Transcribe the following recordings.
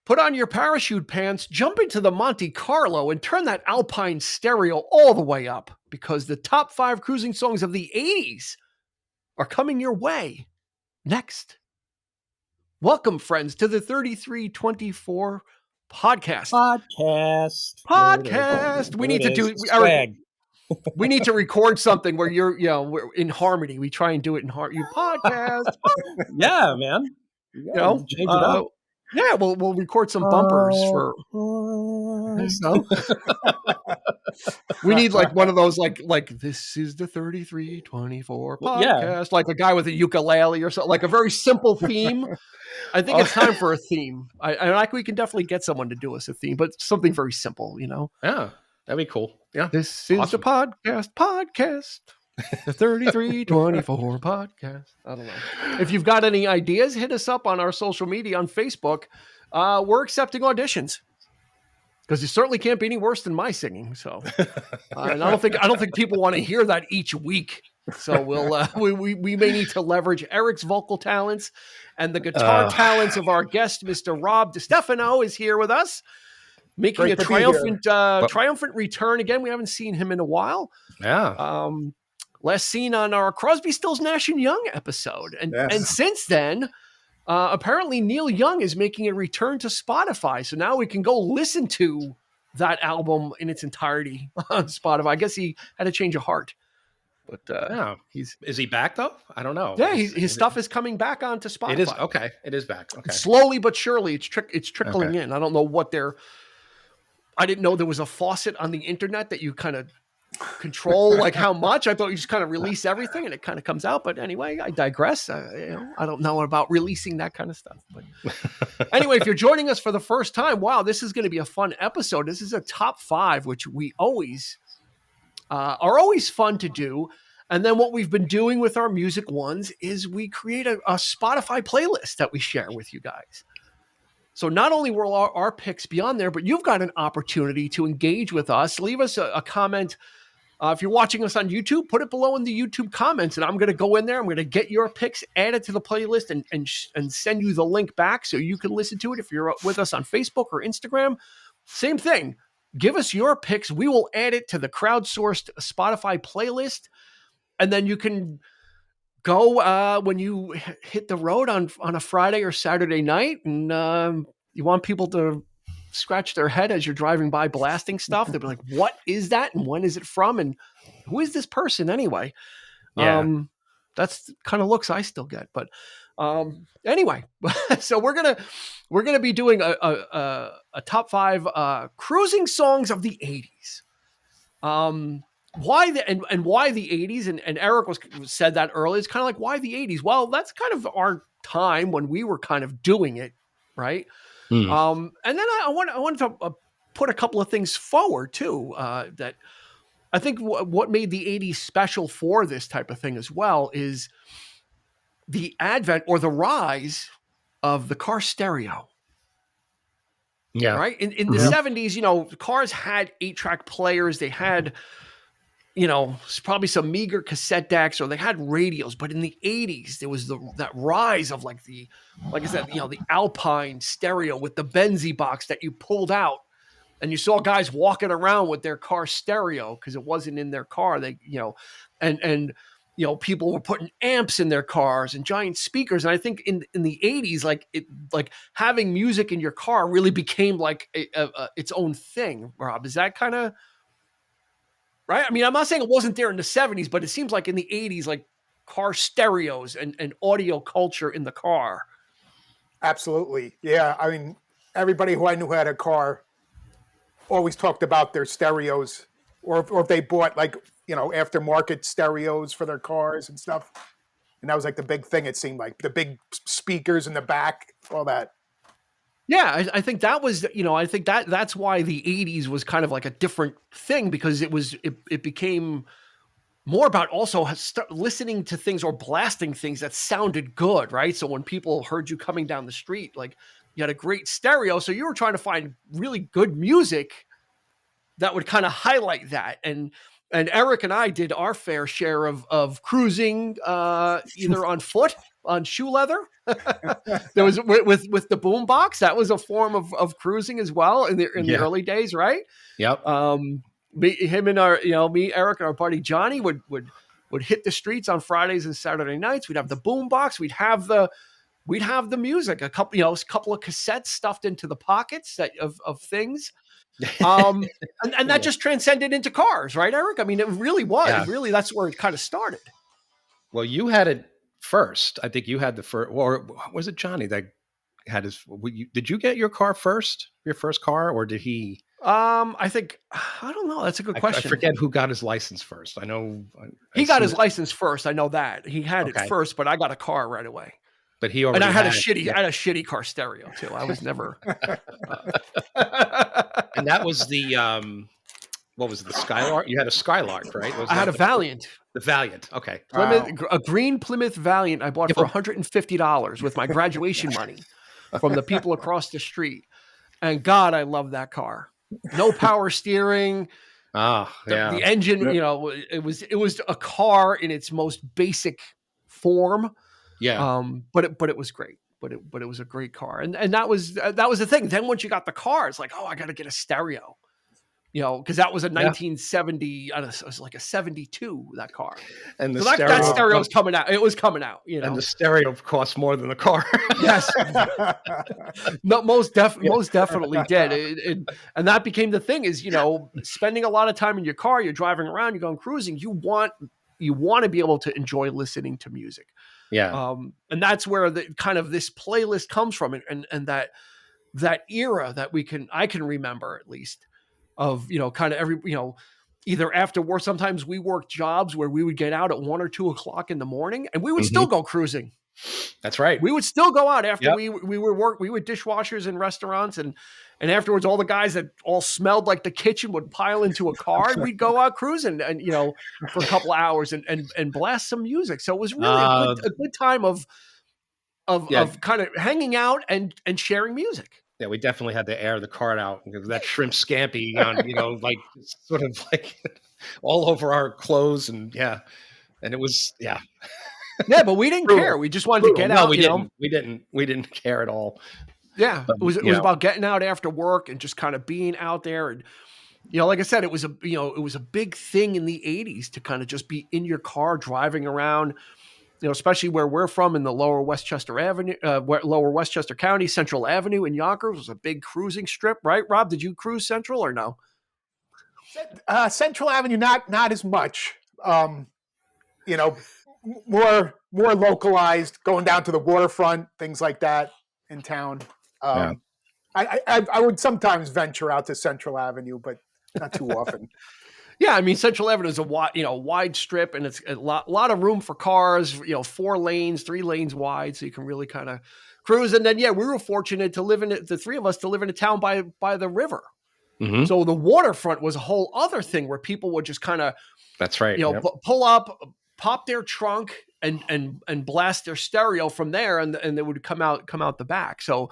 Put on your parachute pants, jump into the Monte Carlo, and turn that Alpine stereo all the way up, because the top 5 cruising songs of the 80s are coming your way next. Welcome, friends, to the 3324 podcast. We need to do swag. We need to record something where we're in harmony. We try and do it in you podcast. Yeah, man. Change it up. Yeah, we'll record some bumpers for. We need like one of those like this is the 3324 podcast, like a guy with a ukulele or something, like a very simple theme. I think it's time for a theme. We can definitely get someone to do us a theme, but something very simple, Yeah, that'd be cool. Yeah, this is the podcast. The 3324 podcast. I don't know. If you've got any ideas, hit us up on our social media on Facebook. We're accepting auditions, because it certainly can't be any worse than my singing. So, and I don't think people want to hear that each week. So we may need to leverage Eric's vocal talents and the guitar talents of our guest, Mr. Rob DiStefano, is here with us, making a triumphant return again. We haven't seen him in a while. Yeah. Last seen on our Crosby, Stills, Nash and Young episode. And since then, apparently Neil Young is making a return to Spotify. So now we can go listen to that album in its entirety on Spotify. I guess he had a change of heart. But is he back though? I don't know. Yeah, his stuff is coming back onto Spotify. It is okay. It is back. Okay. Slowly but surely, it's trickling in. I don't know what I didn't know there was a faucet on the internet that you kind of control, like how much. I thought you just kind of release everything and it kind of comes out. But anyway, I digress. I don't know about releasing that kind of stuff. But anyway, if you're joining us for the first time, wow, this is going to be a fun episode. This is a top 5, which we always are always fun to do. And then what we've been doing with our music ones is we create a Spotify playlist that we share with you guys. So not only will our picks be on there, but you've got an opportunity to engage with us. Leave us a comment. If you're watching us on YouTube, put it below in the YouTube comments, and I'm going to go in there. I'm going to get your picks added to the playlist and send you the link back so you can listen to it. If you're with us on Facebook or Instagram, same thing. Give us your picks. We will add it to the crowdsourced Spotify playlist, and then you can go when you hit the road on a Friday or Saturday night, and you want people to scratch their head as you're driving by blasting stuff. They'll be like, what is that? And when is it from? And who is this person anyway? Yeah. That's the kind of looks I still get. But anyway, so we're gonna be doing a top 5 cruising songs of the 80s. Why the 80s? And Eric said that earlier. It's kind of like, why the 80s? Well, that's kind of our time when we were kind of doing it, right? And then I wanted to put a couple of things forward too. That I think what made the 80s special for this type of thing as well is the advent or the rise of the car stereo. Yeah. Right. In the 70s, cars had 8-track players. They had, probably some meager cassette decks, or they had radios. But in the 80s, there was that rise of like I said, the Alpine stereo with the Benzie box that you pulled out, and you saw guys walking around with their car stereo because it wasn't in their car. They, and people were putting amps in their cars and giant speakers. And I think in the 80s, like having music in your car really became like its own thing. Rob, is that kind of right? I mean, I'm not saying it wasn't there in the 70s, but it seems like in the 80s, like car stereos and audio culture in the car. Absolutely. Yeah. I mean, everybody who I knew had a car always talked about their stereos, or if they bought aftermarket stereos for their cars and stuff. And that was like the big thing. It seemed like the big speakers in the back, all that. Yeah, I think that was, I think that's why the 80s was kind of like a different thing, because it became more about also listening to things or blasting things that sounded good, right? So when people heard you coming down the street, like you had a great stereo, so you were trying to find really good music that would kind of highlight that. And Eric and I did our fair share of cruising, either on foot on shoe leather. There was with the boom box. That was a form of cruising as well in the early days, right? Yep. Me, Eric, and our buddy Johnny would hit the streets on Fridays and Saturday nights. We'd have the boom box. We'd have the music, a couple of cassettes stuffed into the pockets of things. And that just transcended into cars, right, Eric? I mean, it really was. Yeah. Really, that's where it kind of started. Well, you had it first. I think you had the first, or was it Johnny that had his? Did you get your car first? Your first car, or did he? I don't know. That's a good question. I forget who got his license first. I know he got his license first. I know that he had it first, but I got a car right away. But he already and I had a shitty car stereo too. I was never. And that was the what was it? The Skylark? You had a Skylark, right? I had a Valiant. The Valiant. Okay. A green Plymouth Valiant I bought for $150 with my graduation money from the people across the street. And God, I love that car. No power steering. The engine, it was a car in its most basic form. Yeah. But it was great. But it was a great car. And that was the thing. Then once you got the car, it's like, oh, I got to get a stereo. Because that was a 1970, it was like a 72, that car. And so that stereo was coming out. It was coming out, And the stereo cost more than the car. Yes. No, most definitely did. And that became the thing is, spending a lot of time in your car, you're driving around, you're going cruising, you want to be able to enjoy listening to music. Yeah. And that's where this playlist comes from. And that era that I can remember at least, of either after work. Sometimes we worked jobs where we would get out at 1 or 2 o'clock in the morning, and we would still go cruising. That's right. We would still go out after we were work. We were dishwashers in restaurants, and afterwards, all the guys that all smelled like the kitchen would pile into a car, and we'd go out cruising, and for a couple of hours and blast some music. So it was really a good time of kind of hanging out and sharing music. Yeah, we definitely had to air the car out because that shrimp scampi on, like sort of like all over our clothes and it was Yeah, but we didn't care. We just wanted to get out. We didn't care at all. Yeah, but, it was about getting out after work and just kind of being out there. And like I said, it was a big thing in the 80s to kind of just be in your car driving around. Especially where we're from in the Lower Westchester County, Central Avenue in Yonkers was a big cruising strip, right? Rob, did you cruise Central or no? Central Avenue, not as much. More localized, going down to the waterfront, things like that in town. I would sometimes venture out to Central Avenue, but not too often. Yeah, I mean, Central Avenue is a wide strip, and it's a lot of room for cars. 4 lanes, 3 lanes wide, so you can really kind of cruise. And then, we were fortunate to the 3 of us to live in a town by the river. Mm-hmm. So the waterfront was a whole other thing where people would just kind of, that's right, pull up, pop their trunk, and blast their stereo from there, and they would come out the back. So,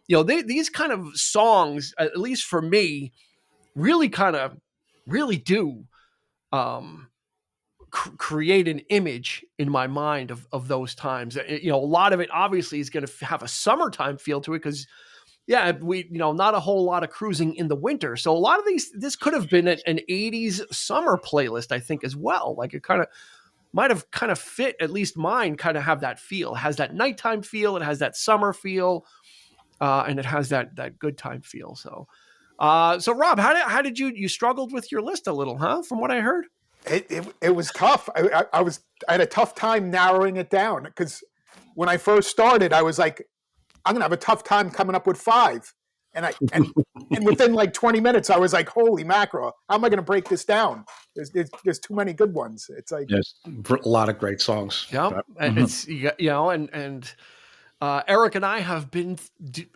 these kind of songs, at least for me, really do create an image in my mind of those times. A lot of it obviously is going to have a summertime feel to it because, we not a whole lot of cruising in the winter. So a lot of this could have been an 80s summer playlist, I think, as well. Like it might have fit, at least mine kind of have that feel. It has that nighttime feel. It has that summer feel. And it has that good time feel. So Rob, how did you struggled with your list a little, huh? From what I heard, it was tough. I had a tough time narrowing it down because when I first started, I was like, I'm gonna have a tough time coming up with 5, and within like 20 minutes, I was like, holy mackerel, how am I gonna break this down? There's too many good ones. It's like a lot of great songs. Yeah, and it's Eric and I have been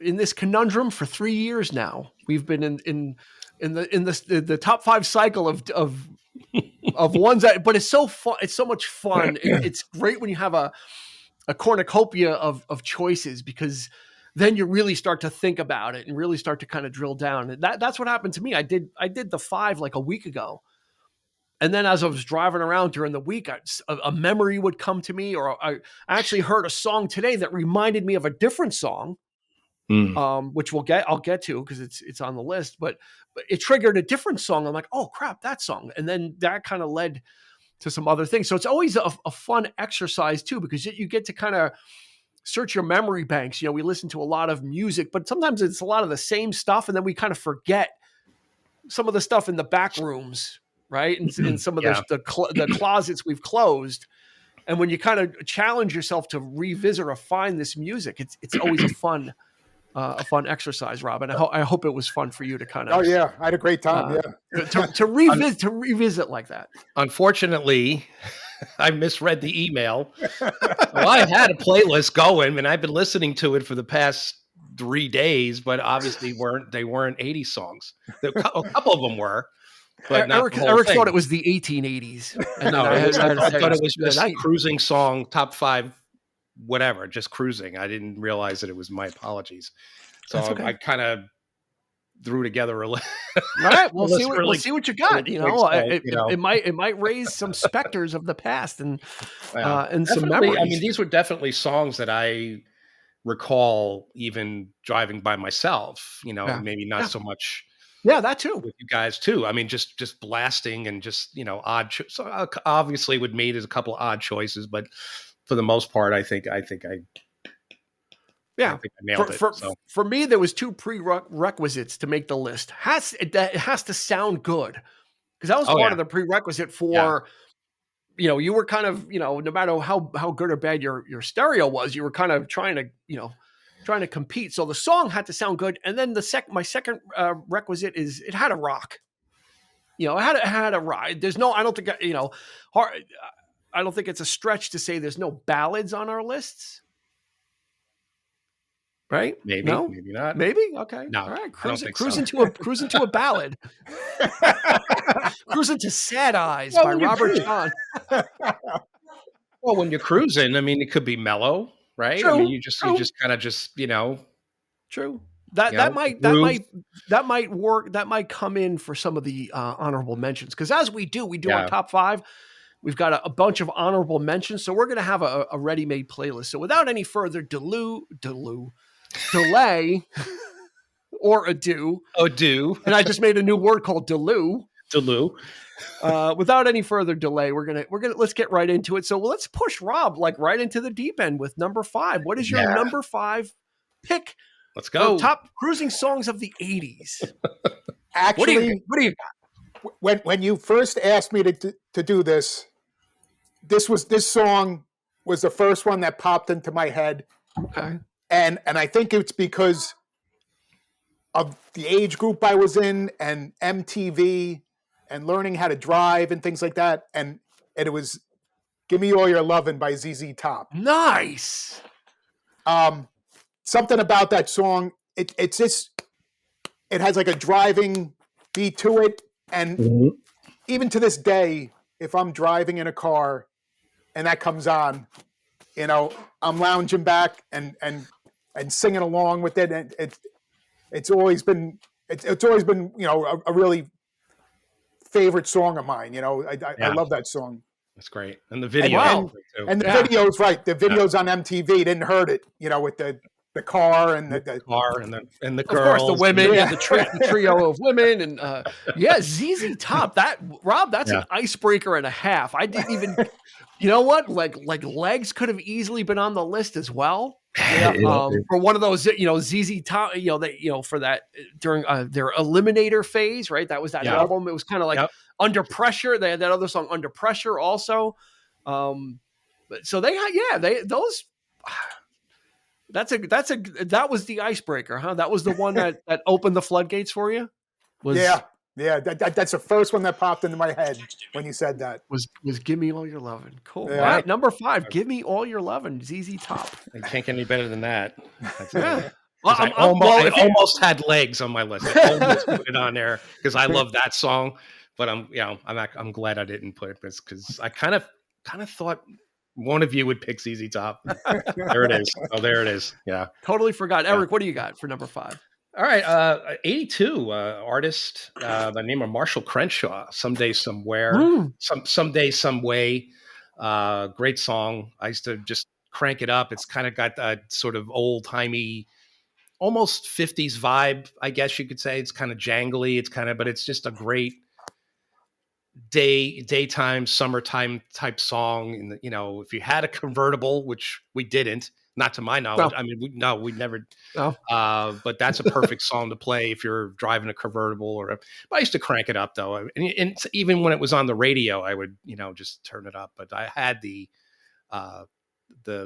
in this conundrum for 3 years now. We've been in the top 5 cycle of ones that, but it's so fun. It's so much fun. It's great when you have a cornucopia of choices because then you really start to think about it and really start to kind of drill down. And that's what happened to me. I did the 5 like a week ago, And then as I was driving around during the week, a memory would come to me, or I actually heard a song today that reminded me of a different song, which I'll get to because it's on the list. But it triggered a different song. I'm like, oh crap, that song, and then that kind of led to some other things. So it's always a fun exercise too, because you get to kind of search your memory banks. We listen to a lot of music, but sometimes it's a lot of the same stuff, and then we kind of forget some of the stuff in the back rooms. Right. And some of the closets we've closed. And when you kind of challenge yourself to revisit or find this music, it's always a fun exercise, Rob. And I hope it was fun for you to kind of. Oh yeah. I had a great time. To revisit like that. Unfortunately, I misread the email. Well, I had a playlist going and I've been listening to it for the past 3 days, but obviously they weren't 80s songs. A couple of them were. But Eric thought it was the 1880s. And no, I thought it was just cruising song, top 5, whatever, just cruising. I didn't realize that it was. My apologies. So okay. I kind of threw together a list. All right, we'll see what you got. It might raise some specters of the past and some memories. I mean, these were definitely songs that I recall even driving by myself. Maybe not so much. Yeah, that too. With you guys too. I mean, just blasting and just odd. So obviously, would made as a couple of odd choices, but for the most part, I think I nailed it. For me, there was 2 prerequisites to make the list. It has to sound good, because that was part of the prerequisite for. You were kind of no matter how good or bad your stereo was, you were kind of trying to compete. So the song had to sound good. And then my second requisite is it had to rock. It had a ride. There's no, I don't think, I don't think it's a stretch to say there's no ballads on our lists. Right? Maybe, no? Maybe not. Maybe? Okay. No, all right. Cruising to a ballad. Cruising to Sad Eyes by Robert John. Well, when you're cruising, I mean, it could be mellow. Right. True, I mean, you just kind of True. That might work. That might come in for some of the honorable mentions, because as we do our top 5. We've got a bunch of honorable mentions, so we're going to have a ready-made playlist. So without any further delay or ado, and I just made a new word called Delu. Without any further delay, we're gonna let's get right into it. So let's push Rob right into the deep end with number 5. What is your number 5 pick? Let's go. Top cruising songs of the 80s. Actually, what do you got? When you first asked me to do this song was the first one that popped into my head. Okay. And I think it's because of the age group I was in and MTV and learning how to drive and things like that. And it was Give Me All Your Lovin' by ZZ Top. Nice. Something about that song, it has like a driving beat to it. And even to this day, if I'm driving in a car and that comes on, I'm lounging back and singing along with it. And it's always been a really favorite song of mine. I love that song. That's great. And the video. And the videos, right. The videos on MTV, didn't hurt it, with the car and the car and the girls, of course, the women, the trio of women, and ZZ Top. Rob, that's an icebreaker and a half. I didn't even, like Legs could have easily been on the list as well. For one of those, ZZ Top, for that during their Eliminator phase, right? That was that album. It was kind of like Under Pressure. They had that other song, Under Pressure, also. So they had, those. That was the icebreaker, huh? That was the one that opened the floodgates for you. That's the first one that popped into my head when you said that. Was Give Me All Your Lovin'. Cool. Yeah. All right, number 5, Give Me All Your Lovin', ZZ Top. I can't get any better than that. Yeah. I almost had Legs on my list. I almost put it on there because I love that song. But I'm glad I didn't put it because I kind of thought one of you would pick ZZ Top. There it is. Oh, there it is. Yeah. Totally forgot. Eric, what do you got for number 5? All right, 82 artist by the name of Marshall Crenshaw. Someday, somewhere, someday, some way. Great song. I used to just crank it up. It's kind of got that sort of old timey, almost 50s vibe, I guess you could say. It's kind of jangly. But it's just a great daytime, summertime type song. And if you had a convertible, which we didn't, not to my knowledge. No. I mean, we never. No. But that's a perfect song to play if you're driving a convertible but I used to crank it up though. And even when it was on the radio, I would, just turn it up. But I had the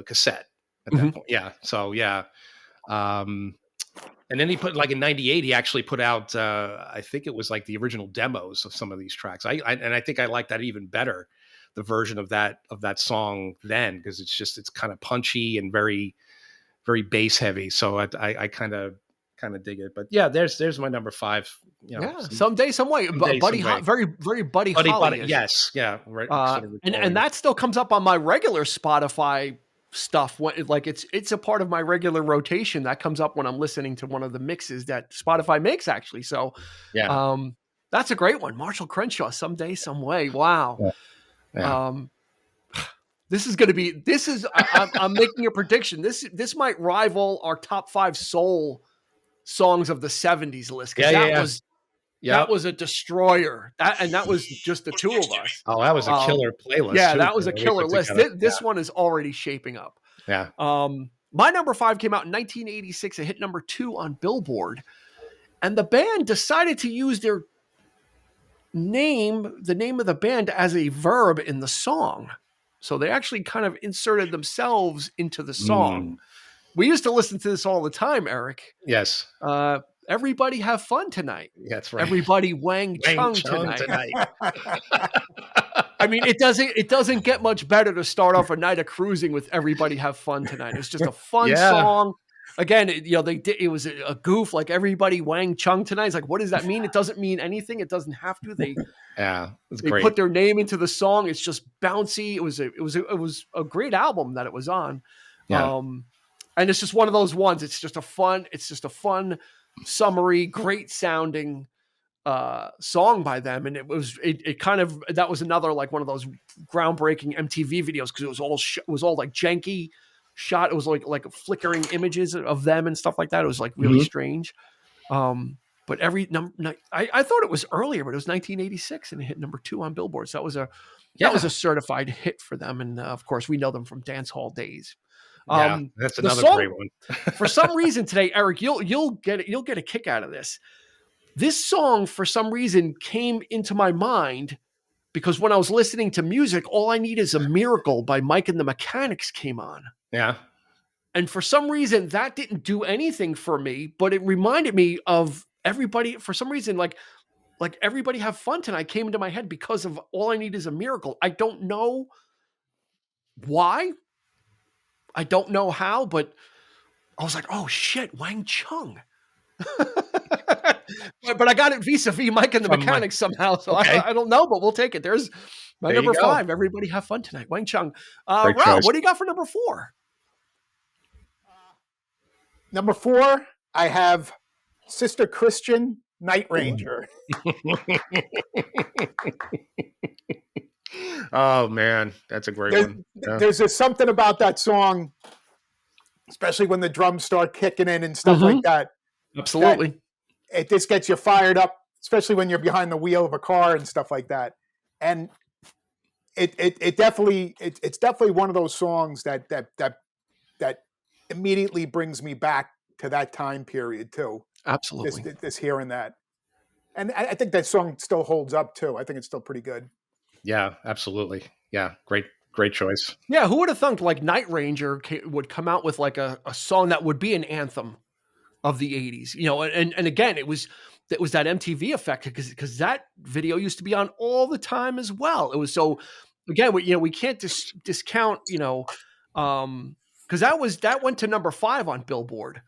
cassette at that point. Yeah. So yeah. And then he put, like, in '98, he actually put out, I think it was like the original demos of some of these tracks. I think I like that even better, the version of that song then, because it's kind of punchy and very, very bass heavy. So I kind of dig it. But yeah, there's my number 5. Someday, some way. Buddy, very, very Buddy Holly. Yes, yeah, right. And that still comes up on my regular Spotify stuff. Like it's a part of my regular rotation that comes up when I'm listening to one of the mixes that Spotify makes, actually. So yeah, that's a great one. Marshall Crenshaw, Someday, Some Way. Wow. Yeah. I'm making a prediction. This might rival our top 5 soul songs of the 70s list. That was a destroyer. That was just the two of us. Oh, that was a killer playlist. Yeah, that was a killer list. This one is already shaping up. Yeah. My number 5 came out in 1986. It hit number 2 on Billboard. And the band decided to use the name of the band as a verb in the song. So they actually kind of inserted themselves into the song. We used to listen to this all the time, Eric. Yes. Everybody have fun tonight. That's right. Everybody wang chung tonight. I mean, it doesn't get much better to start off a night of cruising with everybody have fun tonight. It's just a fun song. Again, it was a goof, like everybody wang chung tonight. It's like, what does that mean? It doesn't mean anything. It doesn't have to. They great. Put their name into the song. It's just bouncy. It was a great album that it was on. Yeah. And it's just one of those ones. It's just a fun, summery, great sounding song by them. And that was another, like, one of those groundbreaking MTV videos, because it was all like janky shot. It was like flickering images of them and stuff like that. It was like really strange. But I thought it was earlier, but it was 1986 and it hit number 2 on Billboard. So that was a certified hit for them. And of course we know them from Dance Hall Days. That's another great one. For some reason today, Eric, you'll get a kick out of this. This song, for some reason, came into my mind because when I was listening to music, All I Need Is a Miracle by Mike and the Mechanics came on. Yeah. And for some reason, that didn't do anything for me, but it reminded me of everybody. For some reason, like Everybody Have Fun Tonight came into my head because of All I Need Is a Miracle. I don't know why. I don't know how, but I was like, oh shit, Wang Chung. but I got it vis-a-vis Mike and the Mechanics somehow. So okay. I don't know, but we'll take it. There's my number 5. Everybody Have Fun Tonight. Wang Chung. Rob, what do you got for number 4? Number 4, I have Sister Christian, Night Ranger. Oh man, that's a great one. Yeah. There's just something about that song, especially when the drums start kicking in and stuff like that. Absolutely. It just gets you fired up, especially when you're behind the wheel of a car and stuff like that. And it's definitely one of those songs that immediately brings me back to that time period too. Absolutely. This hearing that. And I think that song still holds up too. I think it's still pretty good. Yeah, absolutely. Yeah, great choice. Yeah, who would have thunk like Night Ranger would come out with like a song that would be an anthem of the 80s, and again, it was that MTV effect because that video used to be on all the time as well. It was so, again, we can't discount, because that went to number 5 on Billboard.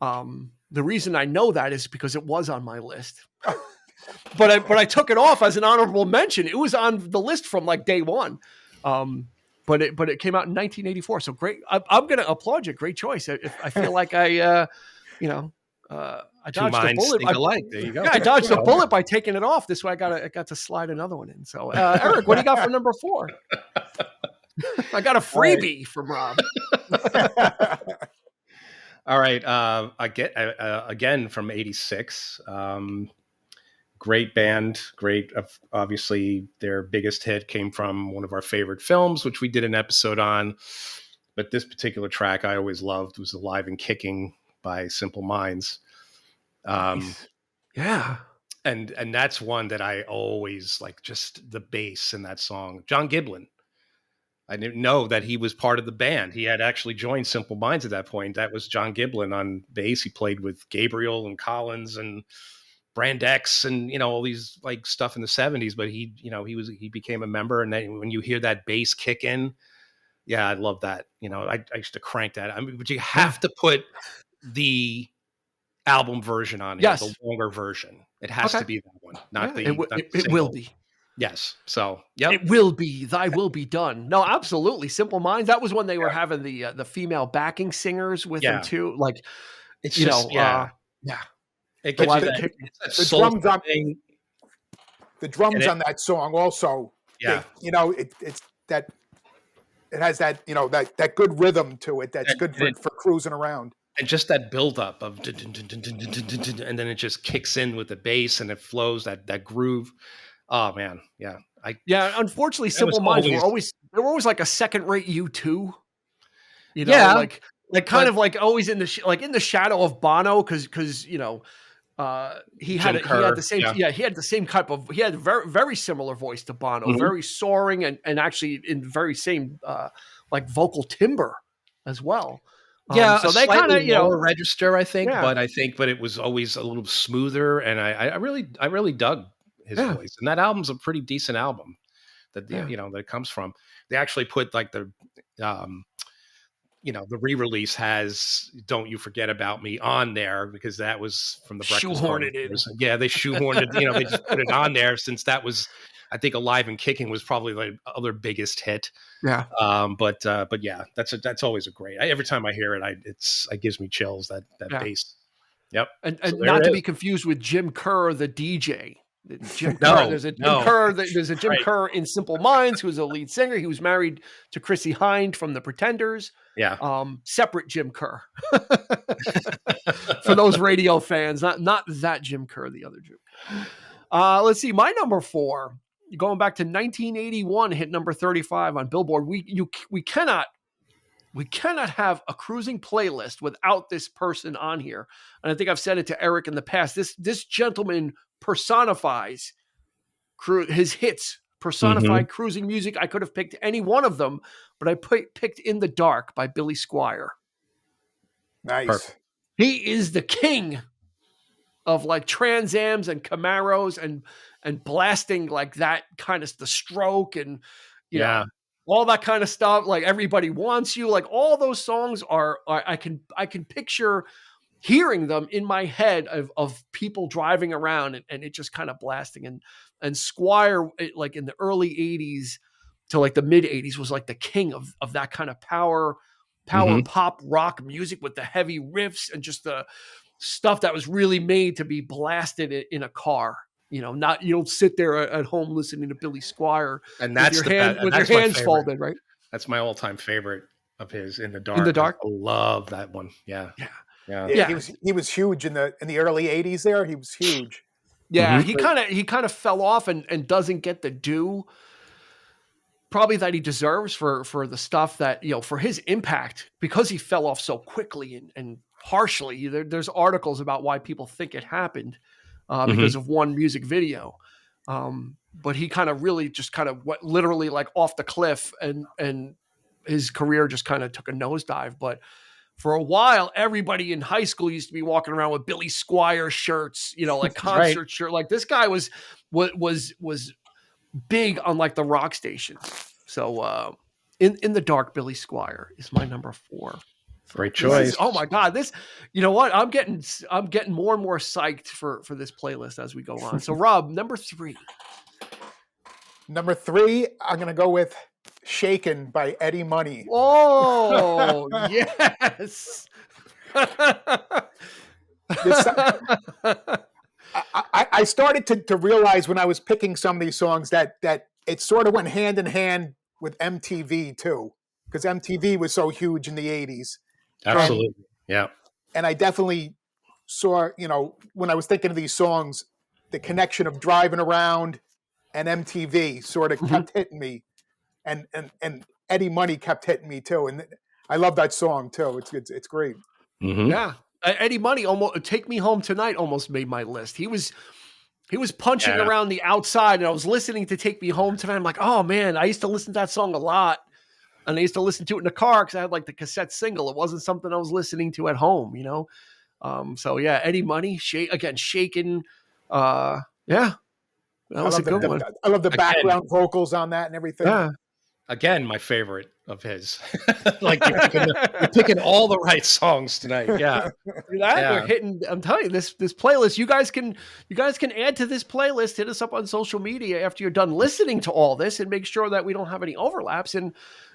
The reason I know that is because it was on my list. But I took it off as an honorable mention. It was on the list from like day one. But it came out in 1984. So great. I'm going to applaud you. Great choice. I feel like I Two dodged a minds bullet. think alike. There you go. Yeah, I dodged a bullet by taking it off. This way, I got to slide another one in. So, Eric, what do you got for number 4? I got a freebie from Rob. All right. I get again from '86. Great band. Great. Obviously, their biggest hit came from one of our favorite films, which we did an episode on. But this particular track I always loved was "Alive and Kicking" by Simple Minds. Nice. Yeah. And that's one that I always like, just the bass in that song. John Giblin. I didn't know that he was part of the band. He had actually joined Simple Minds at that point. That was John Giblin on bass. He played with Gabriel and Collins and Brand X and, you know, all these like stuff in the 70s. But he became a member. And then when you hear that bass kick in, yeah, I love that. You know, I used to crank that. I mean, but you have to put the album version on here, the longer version. It has to be that one, not the it will be. Yes. So, yeah, it will be. Thy will be done. No, absolutely. Simple Minds. That was when they were having the female backing singers with them too. Like, it's you just, know, it gives you the drums on that song also. Yeah. It has that, that good rhythm to it. That's good for cruising around. And just that buildup of, and then it just kicks in with the bass and it flows that groove. Oh man, yeah. Unfortunately, Simple Minds were always like a second-rate U2. You know, like kind of like always in the shadow of Bono, because he had the same he had the same type of very very similar voice to Bono, very soaring and actually in very same like vocal timbre as well. So they kind of lower register, I think, but it was always a little smoother, and I really dug his voice, and that album's a pretty decent album that that it comes from. They actually put like the the re-release has "Don't You Forget About Me" on there because that was from the Breakfast shoehorned it in. Yeah, they shoehorned it. They just put it on there since that was, I think, "Alive and Kicking" was probably the other biggest hit. Yeah. But yeah, that's always a great. Every time I hear it, it gives me chills. That bass. Yep. And not to be confused with Jim Kerr, the DJ. There's a Jim Kerr in Simple Minds, who's a lead singer. He was married to Chrissy Hynde from The Pretenders. Yeah. Separate Jim Kerr. For those radio fans, not that Jim Kerr, the other Jim Kerr. Let's see. My number 4, going back to 1981, hit number 35 on Billboard. We cannot have a cruising playlist without this person on here. And I think I've said it to Eric in the past. This gentleman personifies his hits, personified cruising music. I could have picked any one of them, but I picked "In the Dark" by Billy Squier. Nice. Perfect. He is the king of like Trans Ams and Camaros and blasting like that kind of the Stroke and you know all that kind of stuff. Like Everybody Wants You, like all those songs are I can picture hearing them in my head of people driving around and it just kind of blasting and Squire, like in the early 80s to like the mid 80s, was like the king of that kind of power pop rock music with the heavy riffs and just the stuff that was really made to be blasted in a car. You don't sit there at home listening to Billy Squier and that's with your hands folded, right? That's my all-time favorite of his, "In the Dark." In the Dark, I love that one. Yeah. He was huge in the early 80s there. He was huge. Yeah, he kind of fell off and doesn't get the due probably that he deserves for the stuff that, for his impact, because he fell off so quickly and harshly. There's articles about why people think it happened because of one music video. But he kind of really just kind of went literally like off the cliff and his career just kind of took a nosedive. But for a while, everybody in high school used to be walking around with Billy Squier shirts, like concert shirt. Like this guy was big on like the rock stations. So in the Dark, Billy Squier is my number 4. Great choice. Oh my God. This, you know what? I'm getting more and more psyched for this playlist as we go on. So Rob, number 3. Number 3, I'm going to go with "Shaken" by Eddie Money. Oh, yes. this, I started to realize when I was picking some of these songs that it sort of went hand in hand with MTV too, because MTV was so huge in the 80s. Absolutely. Yeah. And I definitely saw, when I was thinking of these songs, the connection of driving around and MTV sort of kept hitting me, and Eddie Money kept hitting me too, and I love that song too. It's great. Mm-hmm. Yeah, Eddie Money almost "Take Me Home Tonight" almost made my list. He was punching around the outside, and I was listening to "Take Me Home Tonight." I'm like, oh man, I used to listen to that song a lot, and I used to listen to it in the car because I had like the cassette single. It wasn't something I was listening to at home, So yeah, Eddie Money, shaking. Yeah, that was a good one. I love the background vocals on that and everything. Yeah. Again, my favorite of his. Like you're picking all the right songs tonight. Yeah. We're hitting. I'm telling you, this playlist. You guys can add to this playlist. Hit us up on social media after you're done listening to all this, and make sure that we don't have any overlaps. And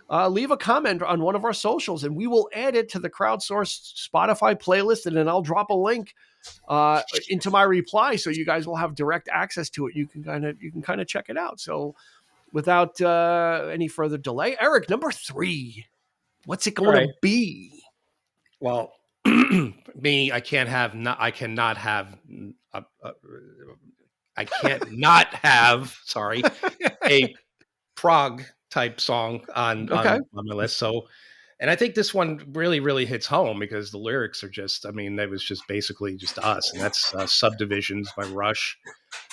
leave a comment on one of our socials, and we will add it to the crowdsourced Spotify playlist. And then I'll drop a link into my reply, so you guys will have direct access to it. You can kind of check it out. So, without any further delay, Eric, number 3. What's it going to be? Well, me, I can't not have sorry, a prog type song on my list. So, and I think this one really, really hits home because the lyrics are just, it was just basically just us, and that's Subdivisions by Rush.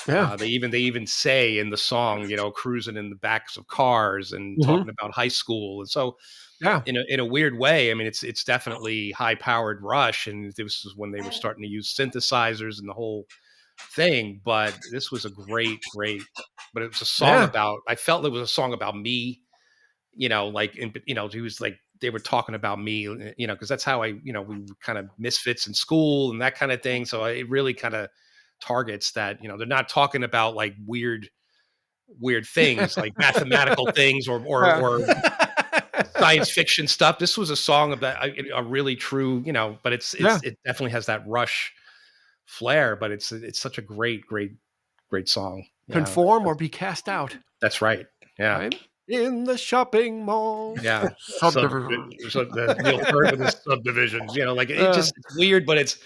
Yeah. They even say in the song, cruising in the backs of cars and talking about high school. And so, in a weird way, it's definitely high powered Rush. And this is when they were starting to use synthesizers and the whole thing. But this was a great, but it was a song I felt it was a song about me, he was like, they were talking about me, because that's how we were kind of misfits in school and that kind of thing. So it really kind of targets that, they're not talking about like weird things like mathematical things or science fiction stuff. This was a song about a really true, but it definitely has that Rush flair, but it's such a great song. Conform or be cast out. That's right. Yeah. Right? In the shopping mall. Yeah. Subdivision. So the Neil Peart with his Subdivisions, it's weird, but it's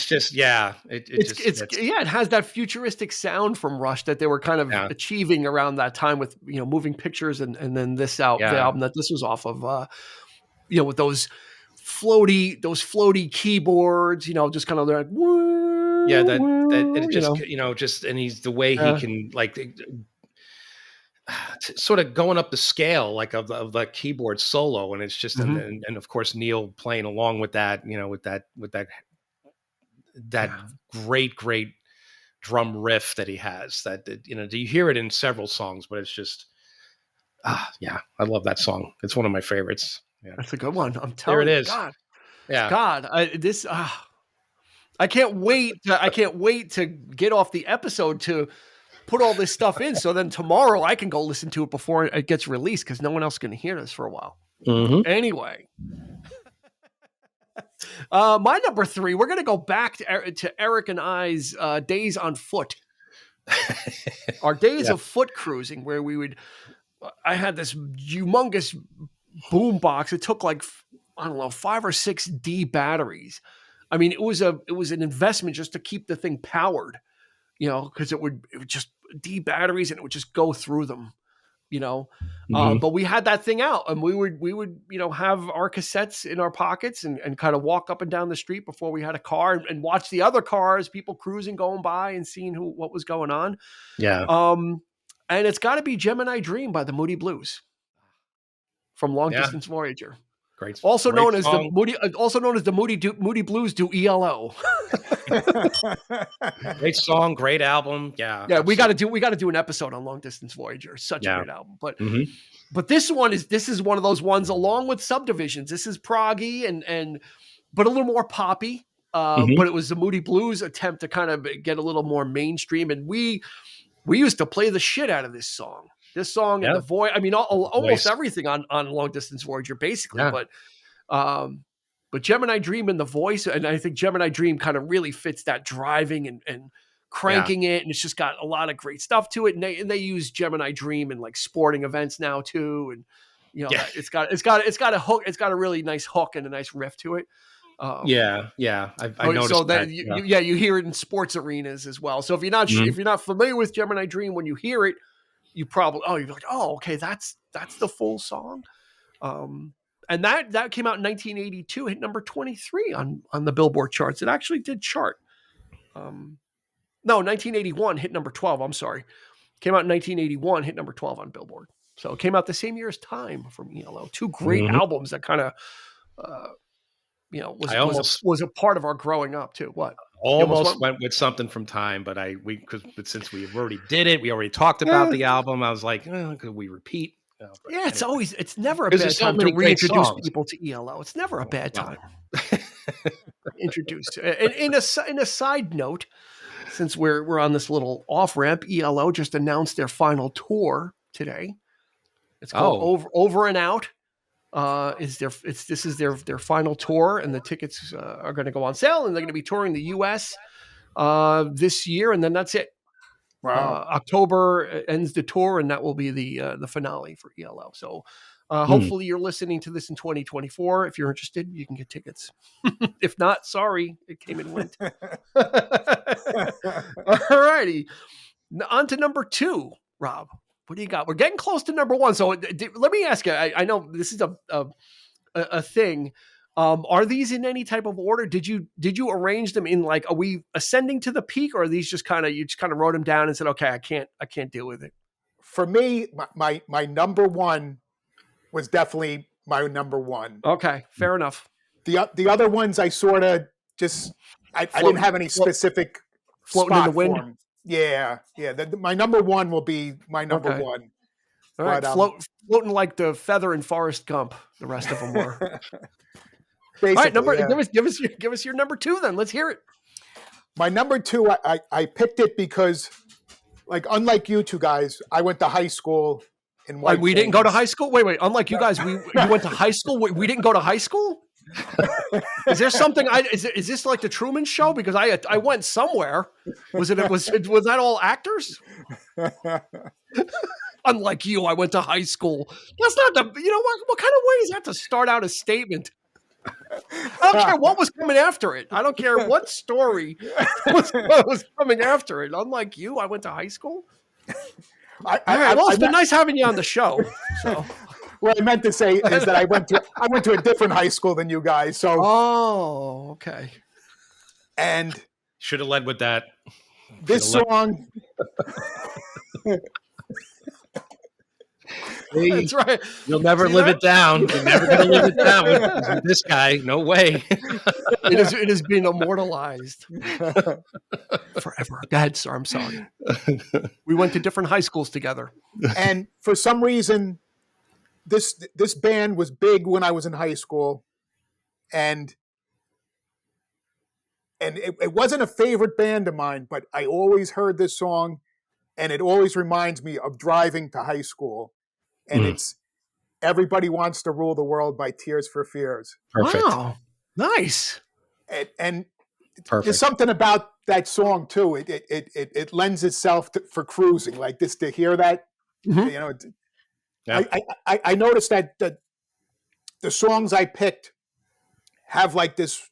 just, it has that futuristic sound from Rush that they were kind of achieving around that time with, Moving Pictures and then the album that this was off of, with those floaty keyboards, just kind of like, and he's the way he can like sort of going up the scale like of the keyboard solo, and it's just and of course Neil playing along with that, with that great drum riff that he has that you hear it in several songs, but it's just I love that song. It's one of my favorites. That's a good one. I'm telling you, God, I can't wait to get off the episode to put all this stuff in, so then tomorrow I can go listen to it before it gets released, because no one else is going to hear this for a while. Anyway, my number 3, we're going to go back to Eric and I's days on foot. Our days of foot cruising, where I had this humongous boom box. It took like, I don't know, 5 or 6 D batteries. It was an investment just to keep the thing powered, because it would just D batteries and it would just go through them, but we had that thing out, and we would have our cassettes in our pockets and kind of walk up and down the street before we had a car and watch the other cars, people cruising, going by and seeing what was going on. And it's got to be Gemini Dream by the Moody Blues from Long Distance Voyager. Great. Also great known song. as the Moody Blues do ELO. Great song, great album. Yeah. We got to do an episode on Long Distance Voyager. Such a great album. But this is one of those ones, along with Subdivisions. This is proggy and but a little more poppy. But it was the Moody Blues attempt to kind of get a little more mainstream, and we used to play the shit out of this song. This song and the voice. Almost everything on Long Distance Voyager, basically. But But Gemini Dream and the voice, and I think Gemini Dream kind of really fits that driving and cranking it, and it's just got a lot of great stuff to it. And they use Gemini Dream in like sporting events now too, and it's got a hook, it's got a really nice hook and a nice riff to it. I noticed so that. You hear it in sports arenas as well. So if you're not familiar with Gemini Dream, when you hear it, you probably you're like, oh, okay, that's the full song. And that came out in 1982, hit number 23 on the Billboard charts. It actually did chart. 1981 hit number 12. I'm sorry. Came out in 1981, hit number 12 on Billboard. So it came out the same year as Time from ELO. Two great albums that kind of, was a part of our growing up too. What? Almost went with something from Time, but since we already did it, we already talked about the album. I was like, could we repeat? It's never a bad time to reintroduce people to ELO. It's never a bad time. Introduce. And in a side note, since we're on this little off ramp, ELO just announced their final tour today. It's called Over and Out. This is their final tour, and the tickets are going to go on sale, and they're going to be touring the U.S. This year, and then that's it. Wow. October ends the tour, and that will be the finale for ELO. So hopefully you're listening to this in 2024. If you're interested, you can get tickets. If not, sorry, it came and went. All righty. On to number 2, Rob. What do you got? We're getting close to number 1. So let me ask you, I know this is a thing. Are these in any type of order? Did you arrange them in like, are we ascending to the peak, or are these just you just wrote them down and said, okay, I can't deal with it? For me, my number 1 was definitely my number 1. Okay. Fair enough. The other ones I sort of just, I didn't have any specific floating in the wind. Form. Yeah. My number 1 will be my number 1. All right, floating like the feather in Forrest Gump. The rest of them were. All right, give us your number 2 then. Let's hear it. My number 2, I picked it because, like, unlike you two guys, I went to high school in White. We didn't go to high school. Wait. Unlike you guys, you went to high school. We didn't go to high school. Is there something? Is this like the Truman Show? Because I went somewhere. Was that all actors? Unlike you, I went to high school. That's not the. You know what kind of way is that to start out a statement? I don't care what was coming after it. I don't care what story was coming after it. Unlike you, I went to high school. It's been nice having you on the show. So. What I meant to say is that I went to a different high school than you guys. So. Oh, okay. And should have led with that. This song. That's right. You'll never live it down. You're never going to live it down with this guy. No way. It is being immortalized forever. Go ahead, sir. I'm sorry. We went to different high schools together. And for some reason, this band was big when I was in high school. And it wasn't a favorite band of mine, but I always heard this song, and it always reminds me of driving to high school. And it's Everybody Wants to Rule the World by Tears for Fears. Perfect. Wow. Nice. And Perfect. There's something about that song too. It lends itself for cruising, like this, to hear that. Mm-hmm. You know, I noticed that the songs I picked have like this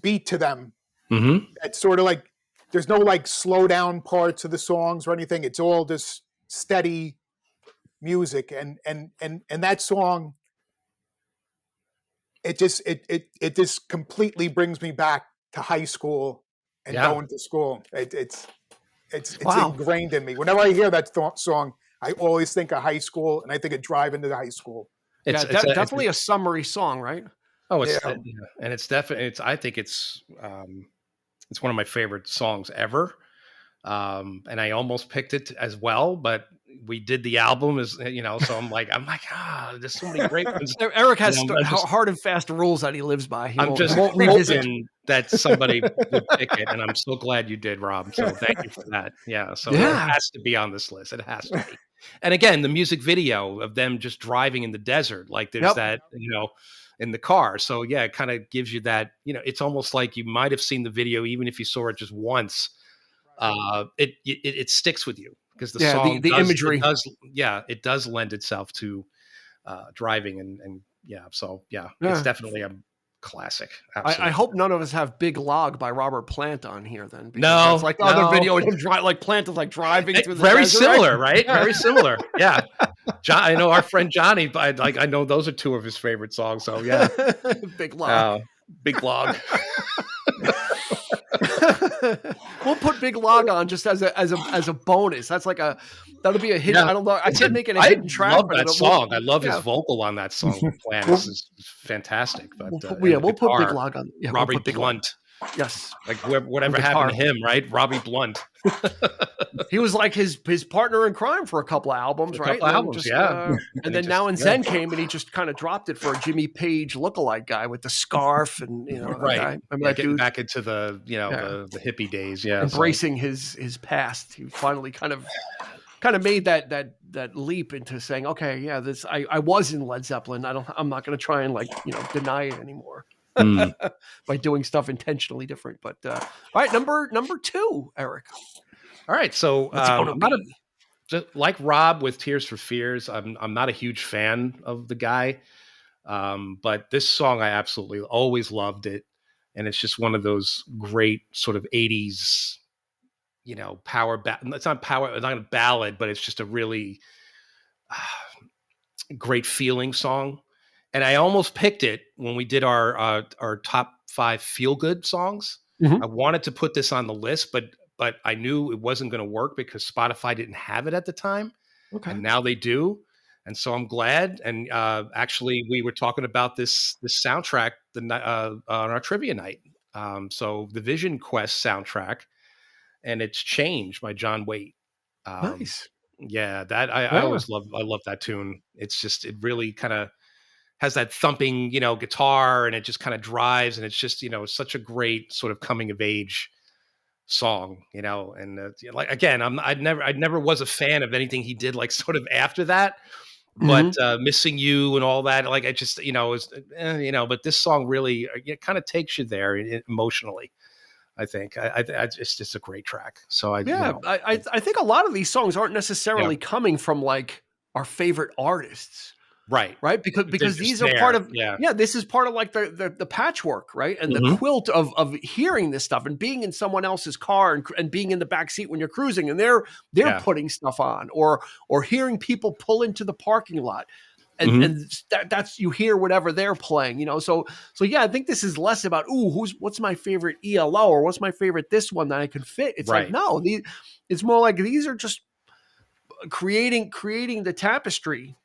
beat to them. Mm-hmm. It's sort of like there's no like slow down parts of the songs or anything. It's all just steady music, and that song, it just completely brings me back to high school and going to school. It's ingrained in me. Whenever I hear that song, I always think of high school, and I think of driving to high school. It's definitely a summary song, right? Oh, and it's definitely. I think it's one of my favorite songs ever. And I almost picked it as well, but we did the album so I'm like, there's so many great ones. Eric has hard and fast rules that he lives by. I'm just hoping that somebody would pick it, and I'm so glad you did, Rob. So thank you for that. Yeah. So it has to be on this list. It has to be. And again, the music video of them just driving in the desert, like there's that, in the car. So yeah, it kind of gives you that, it's almost like you might have seen the video, even if you saw it just once. It sticks with you because the song the imagery. It does lend itself to driving and so it's definitely a classic. I hope none of us have Big Log by Robert Plant on here then. No, it's like the other video of him Plant is like driving through the very desert, similar, right? Very similar. Yeah. I know our friend Johnny, but I know those are two of his favorite songs. So yeah. Big Log. Big Log. We'll put Big Log on just as a bonus. That's like that'll be a hit. Yeah. I don't know. I can't make it a hidden track. I love that song. I love his vocal on that song. Plan is fantastic. But we'll put Big Log on. Yeah, Robbie Blunt. Yes. Like whatever happened to him, right? Robbie Blunt. He was like his partner in crime for a couple of albums, right? And then Now and Zen came and he just kind of dropped it for a Jimmy Page lookalike guy with the scarf and right. Getting back into the the hippie days, embracing his past. He finally kind of made that leap into saying, okay, this I was in Led Zeppelin. I'm not going to try and deny it anymore. By doing stuff intentionally different. But all right, number 2, Eric. All right, so like Rob with Tears for Fears, I'm not a huge fan of the guy, but this song I absolutely always loved it, and it's just one of those great sort of 80s, power. It's not a ballad, but it's just a really great feeling song. And I almost picked it when we did our top 5 feel good songs. Mm-hmm. I wanted to put this on the list, but I knew it wasn't going to work because Spotify didn't have it at the time. Okay. And now they do. And so I'm glad. And actually, we were talking about this soundtrack on our trivia night. So the Vision Quest soundtrack, and it's Change by John Waite. Nice. Yeah, that I always love. I love that tune. It's just, it really kind of has that thumping, guitar, and it just kind of drives, and it's just, such a great sort of coming of age song, and like, again, I never was a fan of anything he did, like sort of after that, but Missing You and all that, like, I just, but this song really, it kind of takes you there emotionally. I think it's a great track. So I think a lot of these songs aren't necessarily coming from like our favorite artists. Right. Because these are part of, this is part of like the patchwork, right? And the quilt of hearing this stuff and being in someone else's car and being in the back seat when you're cruising and they're putting stuff on or hearing people pull into the parking lot and that's, you hear whatever they're playing, so I think this is less about, what's my favorite ELO or what's my favorite this one that I can fit. It's like, no, it's more like these are just creating the tapestry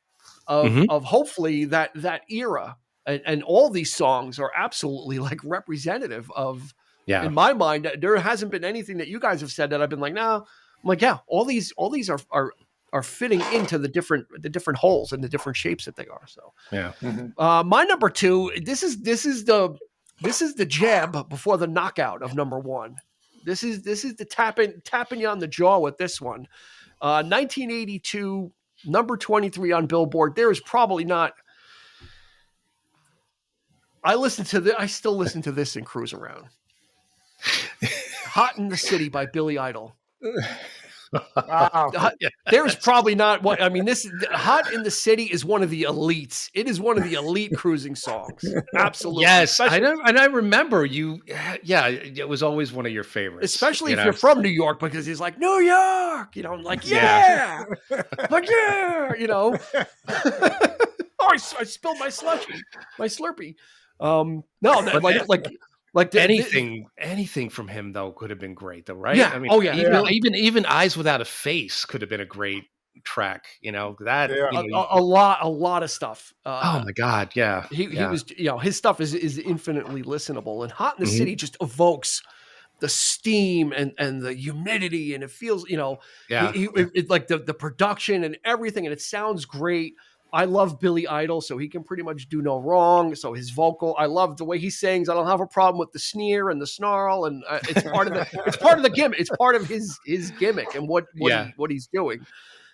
of hopefully that era, and all these songs are absolutely like representative of. In my mind, there hasn't been anything that you guys have said that I've been like, no. I'm like, all these are fitting into the different holes and the different shapes that they are. So my number 2. This is the jab before the knockout of number 1. This is the tapping you on the jaw with this one. 1982. Number 23 on Billboard. There is probably not. I still listen to this in cruise around. Hot in the City by Billy Idol. Wow. There's probably not what I mean. This Hot in the City is one of the elites. It is one of the elite cruising songs. Absolutely. Yes, I remember you. Yeah, it was always one of your favorites, especially if you're from New York, because he's like New York. Like like oh, I spilled my Slurpee. Anything from him though could have been great though, right? Yeah. I mean, even Eyes Without a Face could have been a great track. A lot of stuff. Oh my God, yeah. He was, his stuff is infinitely listenable, and Hot in the City just evokes the steam and the humidity, and it feels, it's like the production and everything, and it sounds great. I love Billy Idol, so he can pretty much do no wrong. So his vocal, I love the way he sings. I don't have a problem with the sneer and the snarl, and it's part of the gimmick. It's part of his gimmick and what he's doing.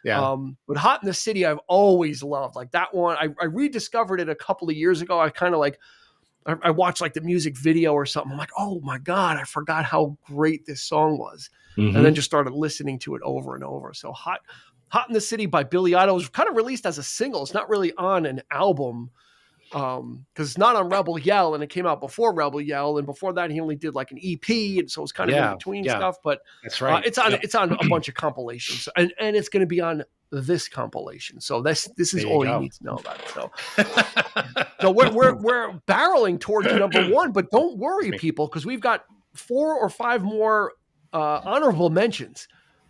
Yeah. But Hot in the City, I've always loved. Like that one, I rediscovered it a couple of years ago. I kind of like, I watched like the music video or something. I'm like, oh my God, I forgot how great this song was. And then just started listening to it over and over. So Hot in the City by Billy Idol was kind of released as a single. It's not really on an album because it's not on Rebel Yell, and it came out before Rebel Yell. And before that, he only did like an EP. And so it's kind of in between stuff. But that's right. It's on a bunch of compilations. And it's going to be on this compilation. So this is all you need to know about it. So we're barreling towards number one, but don't worry, people, because we've got 4 or 5 more honorable mentions.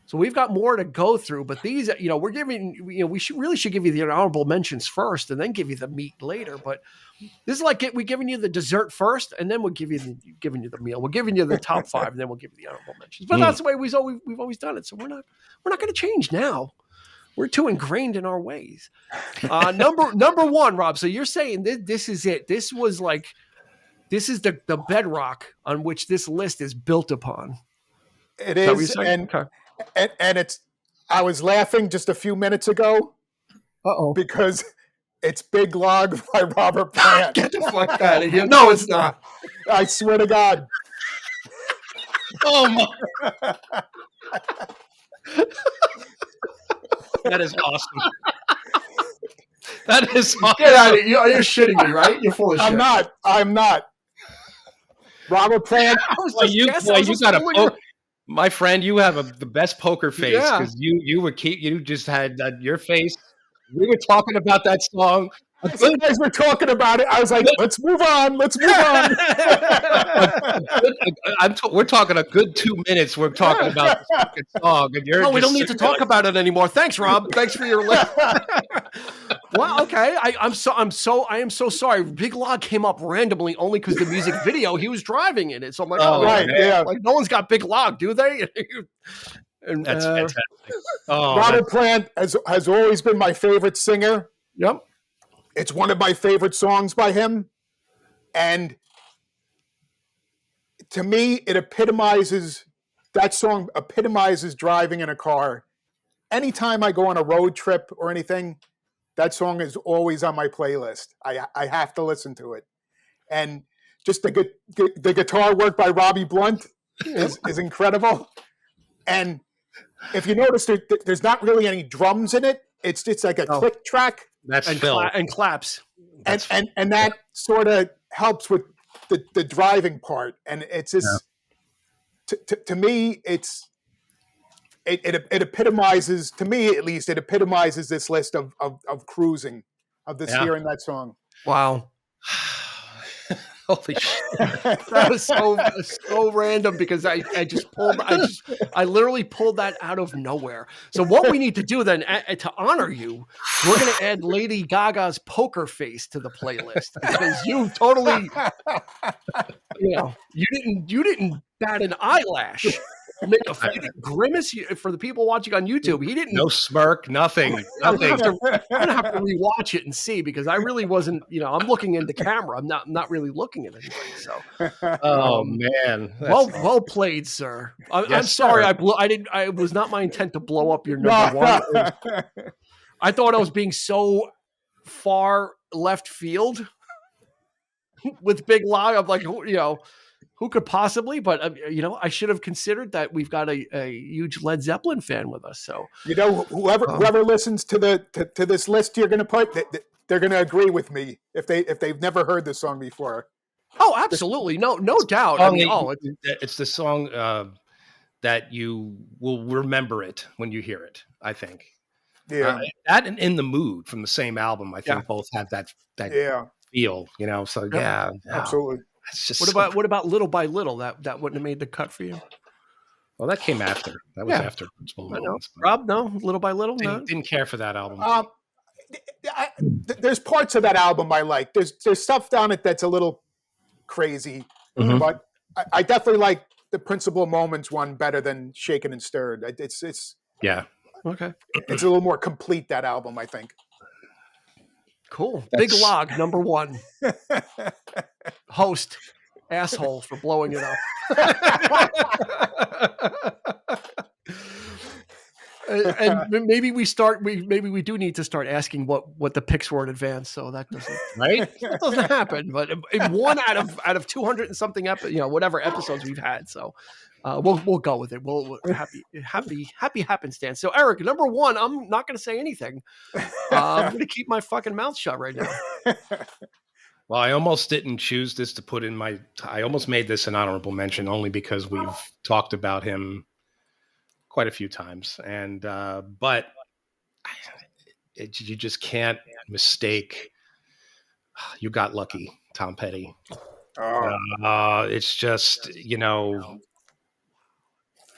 So we've got more to go through, but these, we're giving, we should give you the honorable mentions first and then give you the meat later. But this is like we're giving you the dessert first, and then we'll giving you the meal. We're giving you the top 5, and then we'll give you the honorable mentions. But that's the way we've always done it. So we're not going to change now. We're too ingrained in our ways. Number one, Rob. So you're saying this is it. This is the bedrock on which this list is built upon. It is, and it's. I was laughing just a few minutes ago. Because it's Big Log by Robert Plant. Get the fuck out of here! No, it's not. I swear to God. Oh my! That is awesome. That is awesome. Get out of here! You're shitting me, right? You're full of shit. I'm not. Robert Plant. You got a my friend. You have the best poker face because you just had your face. We were talking about that song. You guys were talking about it. I was like, let's move on. Let's move on. We're talking a good 2 minutes. We're talking about this fucking song. And we don't need to talk about it anymore. Thanks, Rob. Thanks for your list. Well, okay. I am so sorry. Big Log came up randomly only because the music video, he was driving in it. So I'm like, right, yeah. Like no one's got Big Log, do they? And, that's fantastic. Robert Plant has always been my favorite singer. Yep. It's one of my favorite songs by him. And to me, that song epitomizes driving in a car. Anytime I go on a road trip or anything, that song is always on my playlist. I have to listen to it. And just the guitar work by Robbie Blunt is incredible. And if you notice, there's not really any drums in it. It's like a click track. That's and claps. And that sort of helps with the driving part. And it's just, to me, it epitomizes, to me at least, it epitomizes this list of cruising, of this hearing that song. Wow. Holy shit. That was so random because I literally pulled that out of nowhere. So what we need to do then to honor you, we're going to add Lady Gaga's poker face to the playlist because you totally, you didn't bat an eyelash. Make a grimace for the people watching on YouTube. He didn't. No smirk, nothing. I'm gonna have to rewatch it and see because I really wasn't. I'm looking in the camera. I'm not really looking at anybody. So. Oh man. Well played, sir. I'm sorry. I was not my intent to blow up your number one. I thought I was being so far left field with Big Log. I'm like, who could possibly? But I should have considered that we've got a huge Led Zeppelin fan with us. So whoever listens to this list you're going to put, they're going to agree with me if they've never heard this song before. Oh, absolutely, no doubt. It's the song that you will remember it when you hear it. I think. Yeah. That and In the Mood from the same album. I think both have that feel. So absolutely. What about Little by Little? That wouldn't have made the cut for you. Well, that came after. That was after Principal Moments. Rob, no, Little by Little. Didn't care for that album. There's parts of that album I like. There's stuff on it that's a little crazy, but I definitely like the Principal Moments one better than Shaken and Stirred. It's okay. It's a little more complete, that album, I think. Cool. Big Log, number one. Host, asshole for blowing it up. And maybe we do need to start asking what the picks were in advance, so that doesn't happen. But in one out of 200 and something whatever episodes we've had, so we'll go with it. We'll happy happenstance. So Eric, number one, I'm not going to say anything. I'm going to keep my fucking mouth shut right now. Well, I almost didn't choose this to put in I almost made this an honorable mention only because we've talked about him quite a few times, and but you just can't mistake. You Got Lucky, Tom Petty. It's just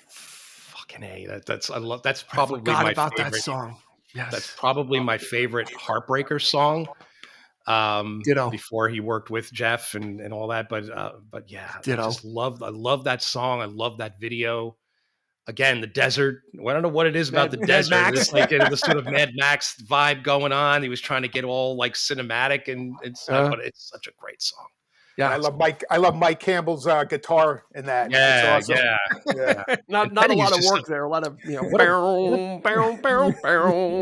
fucking A. That's probably my favorite. That song. Yes. That's probably my favorite Heartbreaker song. Before he worked with Jeff and all that, but yeah, I love that song. I love that video. Again, the desert. I don't know what it is about the desert. It's like the sort of Mad Max vibe going on. He was trying to get all like cinematic and stuff, but it's such a great song. Yeah, I love Mike Campbell's guitar in that. Yeah, awesome. yeah. Not a lot of work there. A lot of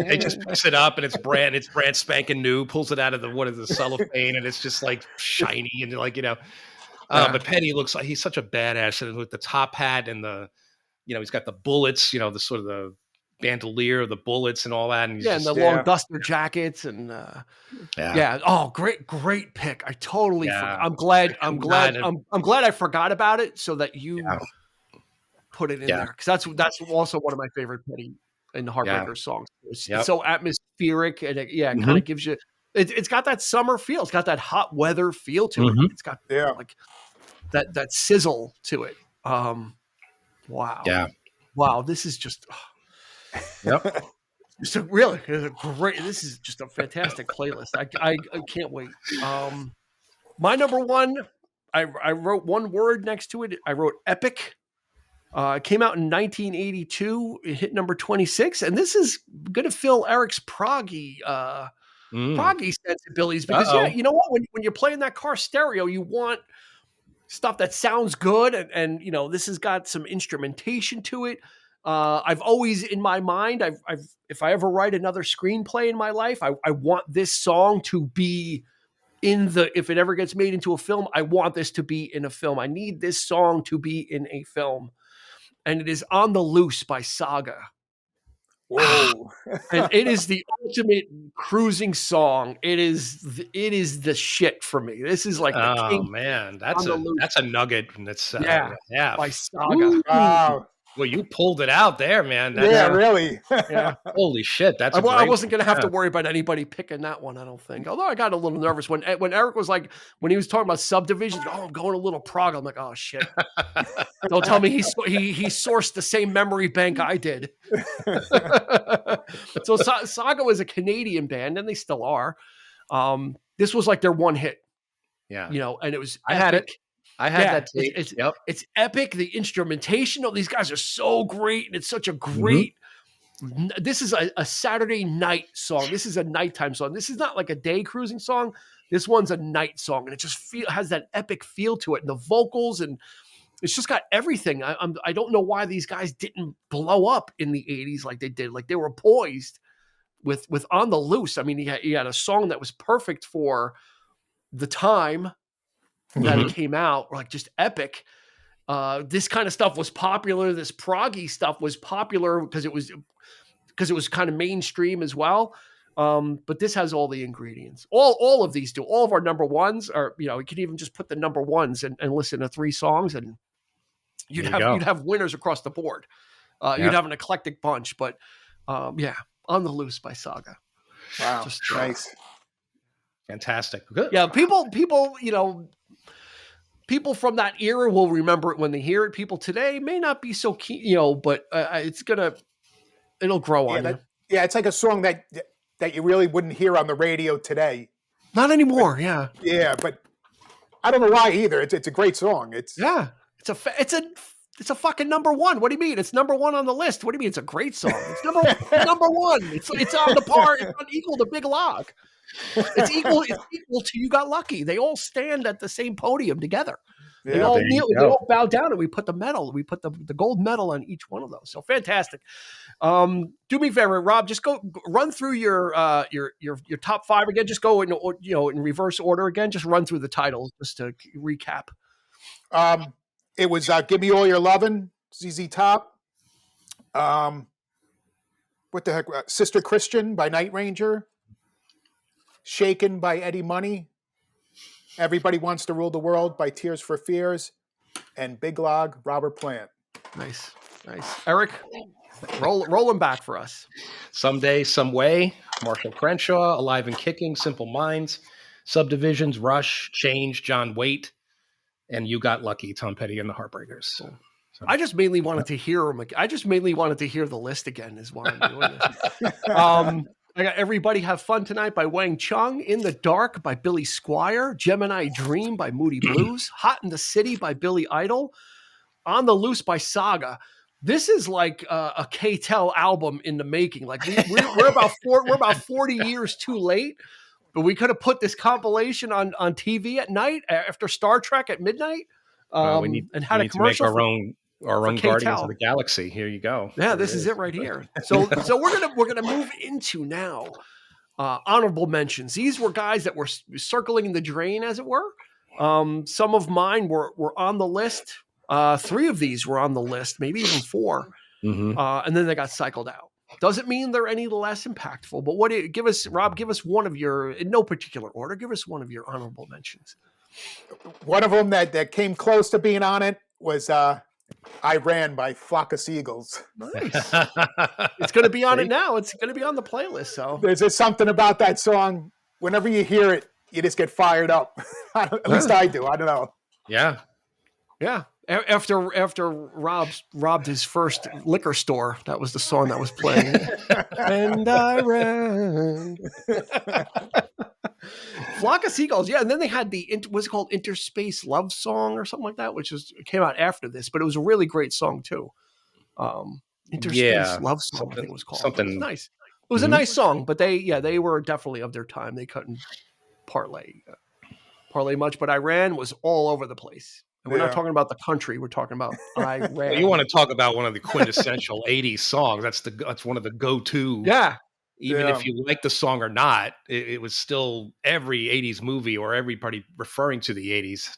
They just picks it up and it's brand spanking new. Pulls it out of the cellophane and it's just like shiny and like But Petty looks like he's such a badass, and with the top hat and the he's got the bullets. The sort of the bandolier of the bullets and all that, and and the long duster jackets and oh, great pick. I totally forgot. I'm glad I forgot about it so that you put it in there, because that's also one of my favorite Petty and Heartbreaker songs. It's so atmospheric, and it kind of gives you it's got that summer feel. It's got that hot weather feel to it. It's got like that sizzle to it. Wow. Yeah. Wow, this is just Yep. So really, this is just a fantastic playlist. I can't wait. My number one, I wrote one word next to it. I wrote epic. It came out in 1982. It hit number 26, and this is going to fill Eric's proggy sensibilities, because you know what? When you're playing that car stereo, you want stuff that sounds good, and this has got some instrumentation to it. I've always, in my mind, if I ever write another screenplay in my life, I want this song to be if it ever gets made into a film, I want this to be in a film. I need this song to be in a film. And it is On the Loose by Saga. Whoa. And it is the ultimate cruising song. It is the shit for me. This is like the king. Oh man, that's a nugget. That's by Saga. Wow. Well, you pulled it out there, man. Really. Yeah. Holy shit. I wasn't going to have to worry about anybody picking that one, I don't think. Although I got a little nervous when Eric was like, when he was talking about subdivisions, I'm going a little prog. I'm like, oh shit. Don't tell me he sourced the same memory bank I did. So Saga was a Canadian band, and they still are. This was like their one hit. Yeah. And it was I had it. I had that tape. It's epic. The instrumentation of these guys are so great, and it's such a great. This is a Saturday night song. This is a nighttime song. This is not like a day cruising song. This one's a night song, and it just has that epic feel to it, and the vocals, and it's just got everything. I don't know why these guys didn't blow up in the 80s like they did. Like they were poised with On the Loose. I mean, he had a song that was perfect for the time that it came out, like just epic. This kind of stuff was popular. This proggy stuff was popular because it was kind of mainstream as well. But this has all the ingredients. All of these do. All of our number ones are, you could even just put the number ones and listen to 3 songs, and you'd have winners across the board. You'd have an eclectic bunch. But On the Loose by Saga. Wow, nice. Fantastic. Good. Yeah, people, people from that era will remember it when they hear it. People today may not be so keen, but it'll grow on you. Yeah, it's like a song that you really wouldn't hear on the radio today. Not anymore. But, yeah, but I don't know why either. It's a great song. It's a fucking number one. What do you mean? It's number one on the list. What do you mean? It's a great song. It's number one. It's on the par. It's on equal to Big Log. It's equal to You Got Lucky. They all stand at the same podium together. They Yeah. all there you kneel, they go. all bow down, and we put the gold medal on each one of those. So fantastic. Do me a favor, Rob, just go run through your top 5 again. Just go in reverse order again. Just run through the titles just to recap. It was "Give Me All Your Lovin'," ZZ Top. What the heck? "Sister Christian" by Night Ranger. "Shaken" by Eddie Money. "Everybody Wants to Rule the World" by Tears for Fears, and "Big Log," Robert Plant. Nice. Eric, roll them back for us. Someday, Some Way, Marshall Crenshaw, Alive and Kicking, Simple Minds, Subdivisions, Rush, Change, John Waite, and You Got Lucky, Tom Petty and the Heartbreakers. So, I just mainly wanted to hear them. I just mainly wanted to hear the list again. Is why I'm doing this. I got "Everybody Have Fun Tonight" by Wang Chung, "In the Dark" by Billy Squire, "Gemini Dream" by Moody Blues, "Hot in the City" by Billy Idol, "On the Loose" by Saga. This is like a K-Tel album in the making. Like we're about 40 years too late, but we could have put this compilation on TV at night after Star Trek at midnight. we need and had a to make commercial our own Guardians K-Tel. of the Galaxy. Here you go. Yeah, this is it right here. So we're gonna move into now honorable mentions. These were guys that were circling in the drain, as it were. Some of mine were on the list. 3 of these were on the list, maybe even 4, and then they got cycled out. Doesn't mean they're any less impactful. But Rob? Give us one of your, in no particular order. Give us one of your honorable mentions. One of them that came close to being on it was "I Ran" by Flock of Seagulls. Nice. It's going to be on it now. It's going to be on the playlist. So There's just something about that song. Whenever you hear it, you just get fired up. At least I do. I don't know. Yeah. After Rob robbed his first liquor store, that was the song that was playing. And I ran. Flock of Seagulls, yeah. And then they had what's it called, Interspace Love Song or something like that, which came out after this, but it was a really great song too. Interspace Love Song, I think it was called. Something, it was nice. It was a nice song, but they were definitely of their time. They couldn't parlay much, but "I Ran" was all over the place. And we're not talking about the country. We're talking about "I Ran." Well, you want to talk about one of the quintessential 80s songs. That's one of the go-to. Yeah. Even if you like the song or not, it was still every 80s movie or everybody referring to the 80s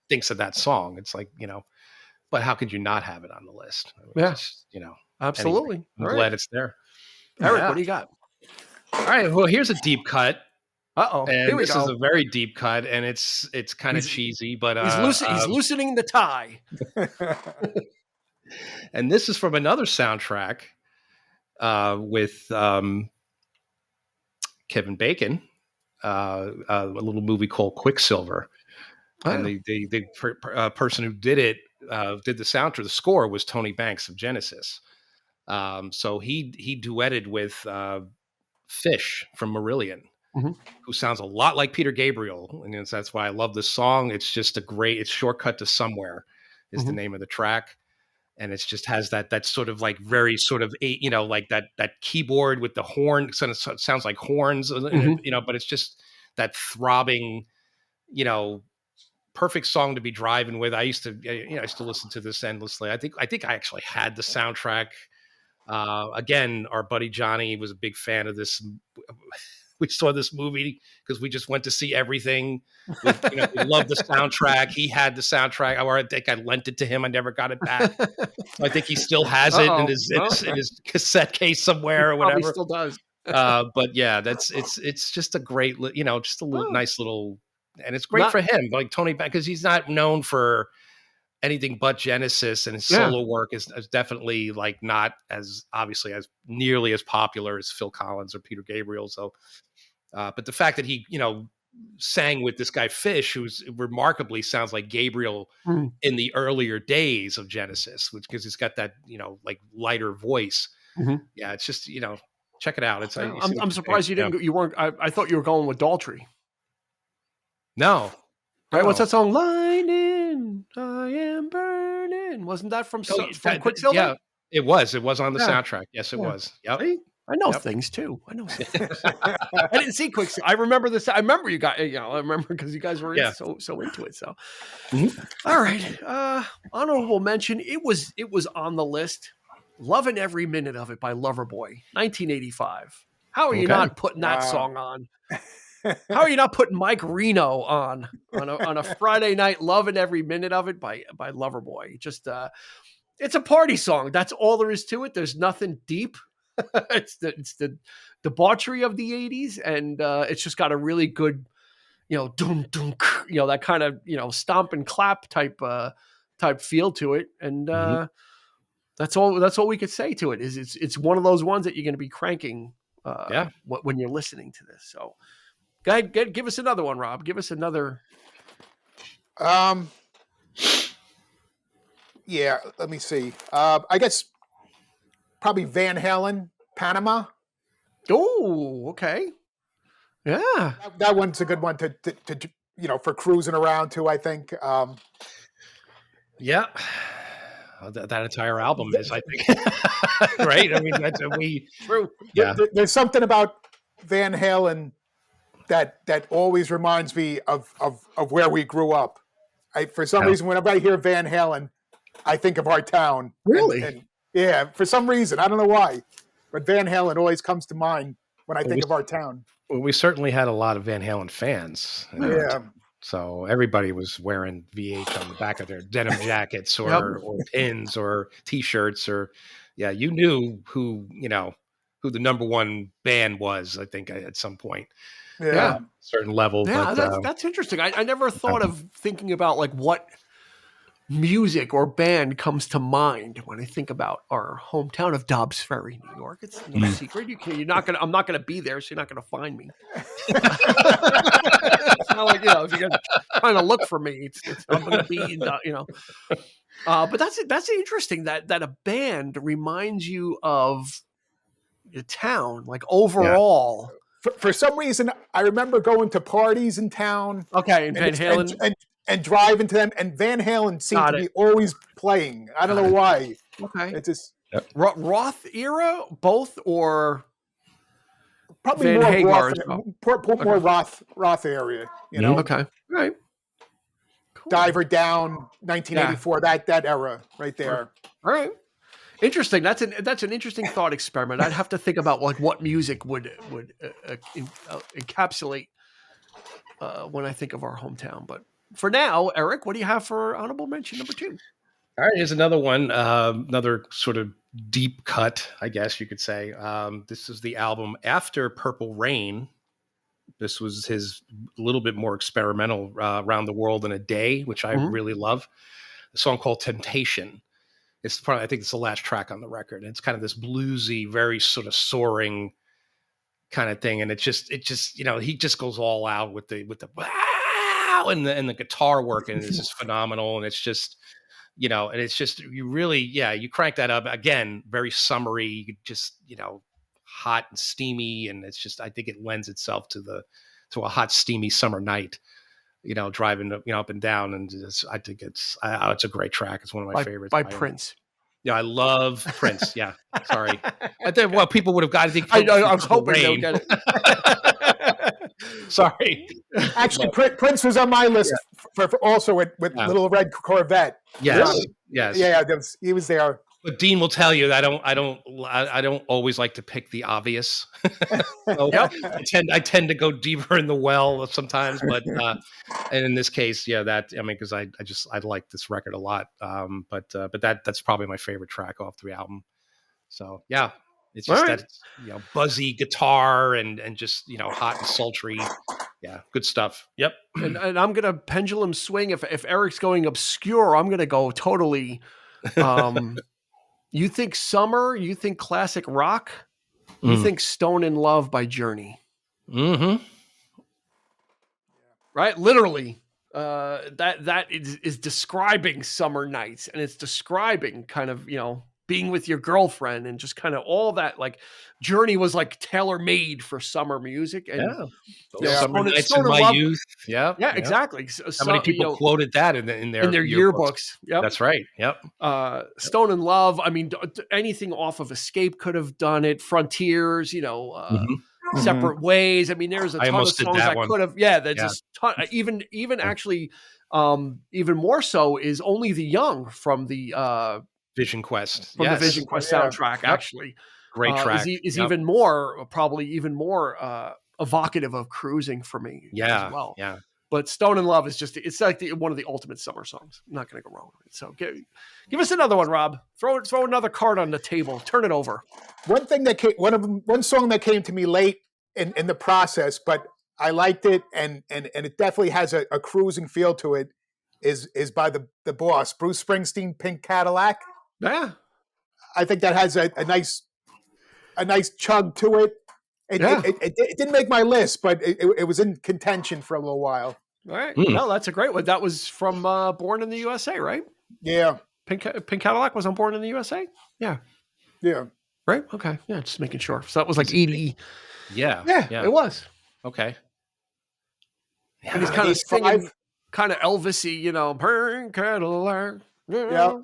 thinks of that song. It's like, but how could you not have it on the list? I mean, just, absolutely. Anyway, I'm glad it's there. Eric, what do you got? All right. Well, here's a deep cut. Uh-oh. And this is a very deep cut, and it's kind of cheesy, but he's loosening the tie. And this is from another soundtrack with Kevin Bacon, a little movie called Quicksilver. Oh. And the person who did the soundtrack, the score was Tony Banks of Genesis. So he duetted with Fish from Marillion. Mm-hmm. Who sounds a lot like Peter Gabriel, and that's why I love this song. It's just it's "Shortcut to Somewhere" is the name of the track, and it just has that sort of like very sort of like that keyboard with the horn. So it sounds like horns, but it's just that throbbing, perfect song to be driving with. I used to listen to this endlessly. I think I actually had the soundtrack. Again, our buddy Johnny was a big fan of this. We saw this movie because we just went to see everything. We loved the soundtrack. He had the soundtrack, or I think I lent it to him. I never got it back. I think he still has it in his cassette case somewhere or whatever. He still does. But yeah, it's just a great, just a little nice little, and it's great for him, like Tony, because he's not known for anything but Genesis, and his solo work is definitely like not as obviously as nearly as popular as Phil Collins or Peter Gabriel. So, but the fact that he, sang with this guy Fish, who's remarkably sounds like Gabriel in the earlier days of Genesis, because he's got that, like lighter voice. Mm-hmm. Yeah. It's just, check it out. It's, I'm surprised you weren't, I thought you were going with Daltrey. No. Right. What's that song? Lightning, I am burning. Wasn't that from Quicksilver? Yeah, it was on the soundtrack. Yes, it was. Yep. I know Yep. things too. I know some things. I didn't see Quicksilver. I remember this. I remember you guys. I remember because you guys were so into it. So, all right. Honorable mention. It was on the list. Loving every minute of it by Loverboy, 1985. How are you not putting that song on? How are you not putting Mike Reno on a Friday night? Loving every minute of it by Loverboy. Just it's a party song. That's all there is to it. There's nothing deep. it's the debauchery of the 80s, and it's just got a really good, doom doom, that kind of stomp and clap type feel to it, and that's all we could say to it. Is it's one of those ones that you're going to be cranking when you're listening to this. So go ahead, give us another one, Rob. Give us another. Yeah, let me see. I guess probably Van Halen, Panama. Oh, okay. Yeah, that one's a good one to for cruising around too. I think. Yeah, that entire album is, I think, right. I mean, that's true. Yeah, there's something about Van Halen that always reminds me of where we grew up. For some reason, whenever I hear Van Halen, I think of our town. Really? And yeah, for some reason, I don't know why, but Van Halen always comes to mind when I think of our town. Well, we certainly had a lot of Van Halen fans. Yeah. So everybody was wearing VH on the back of their denim jackets or pins or T-shirts you knew who the number one band was, I think, at some point. Yeah. Certain level. Yeah, but, that's interesting. I never thought of thinking about like what music or band comes to mind when I think about our hometown of Dobbs Ferry, New York. It's no secret. I'm not gonna be there, so you're not gonna find me. It's not like if you're trying to look for me, I'm gonna be but that's interesting that a band reminds you of the town, like overall. For some reason, I remember going to parties in town. Okay, and Van Halen. And driving to them, and Van Halen seemed to be always playing. I don't know why. Okay. It's just Roth era, both, or probably Van more Hagar Roth, more Roth area. Okay. All right. Cool. Diver Down, 1984. That era right there. All right. Interesting. That's an interesting thought experiment. I'd have to think about like what music would encapsulate when I think of our hometown. But for now, Eric, what do you have for honorable mention number 2? All right, here's another one, another sort of deep cut, I guess you could say. This is the album after Purple Rain. This was his little bit more experimental Around the World in a Day, which I really love. A song called Temptation. I think it's the last track on the record. And it's kind of this bluesy, very sort of soaring kind of thing. And it just, he just goes all out with the wow and the guitar work, and it's just phenomenal. And it's just, and it's just, you really, you crank that up again, very summery, just, hot and steamy. And it's just, I think it lends itself to a hot, steamy summer night, driving, up and down. And I think it's a great track. It's one of my favorites. By Prince. Yeah, I love Prince. Yeah, sorry. I think people would have got. I was hoping they'll get it. Sorry. Actually, Prince was on my list for also with Little Red Corvette. Yes. Yes. Yeah, he was there. But Dean will tell you that I don't always like to pick the obvious. So I tend to go deeper in the well sometimes, but and in this case, because I like this record a lot. But that's probably my favorite track off the album. So it's just that buzzy guitar and just hot and sultry. Yeah, good stuff. Yep. And I'm gonna pendulum swing. If Eric's going obscure, I'm gonna go totally. You think summer? You think classic rock? You think Stone in Love by Journey? Mm-hmm. Right, literally. That is describing summer nights, and it's describing kind of being with your girlfriend and just kind of all that like journey was like tailor made for summer music. And Those summer nights in Stoner my Love, youth. Yeah. exactly. How many people quoted that in their yearbooks? Yep. That's right. Yep. Stone in Love. I mean, anything off of Escape could have done it. Frontiers, Separate Ways. I mean, there's a ton of songs that could have. Yeah, there's just ton. Even actually, even more so is Only the Young from the Vision Quest. The Vision Quest soundtrack. Actually, great track. Is even more evocative of cruising for me. As well. Yeah. But Stone in Love is it's like one of the ultimate summer songs. I'm not going to go wrong with it. So give us another one, Rob. Throw another card on the table. Turn it over. One song that came to me late in the process, but I liked it, and it definitely has a cruising feel to it. Is by the Boss, Bruce Springsteen, Pink Cadillac. Yeah, I think that has a nice chug to it. It didn't make my list, but it was in contention for a little while. All right. No, that's a great one. That was from Born in the USA, right? Yeah. Pink Cadillac was on Born in the USA? Yeah. Yeah. Right? Okay. Yeah, just making sure. So that was like 80. Yeah. It was. Okay. Yeah. And he's kind of singing, kind of Elvis-y, Pink Cadillac. Yeah.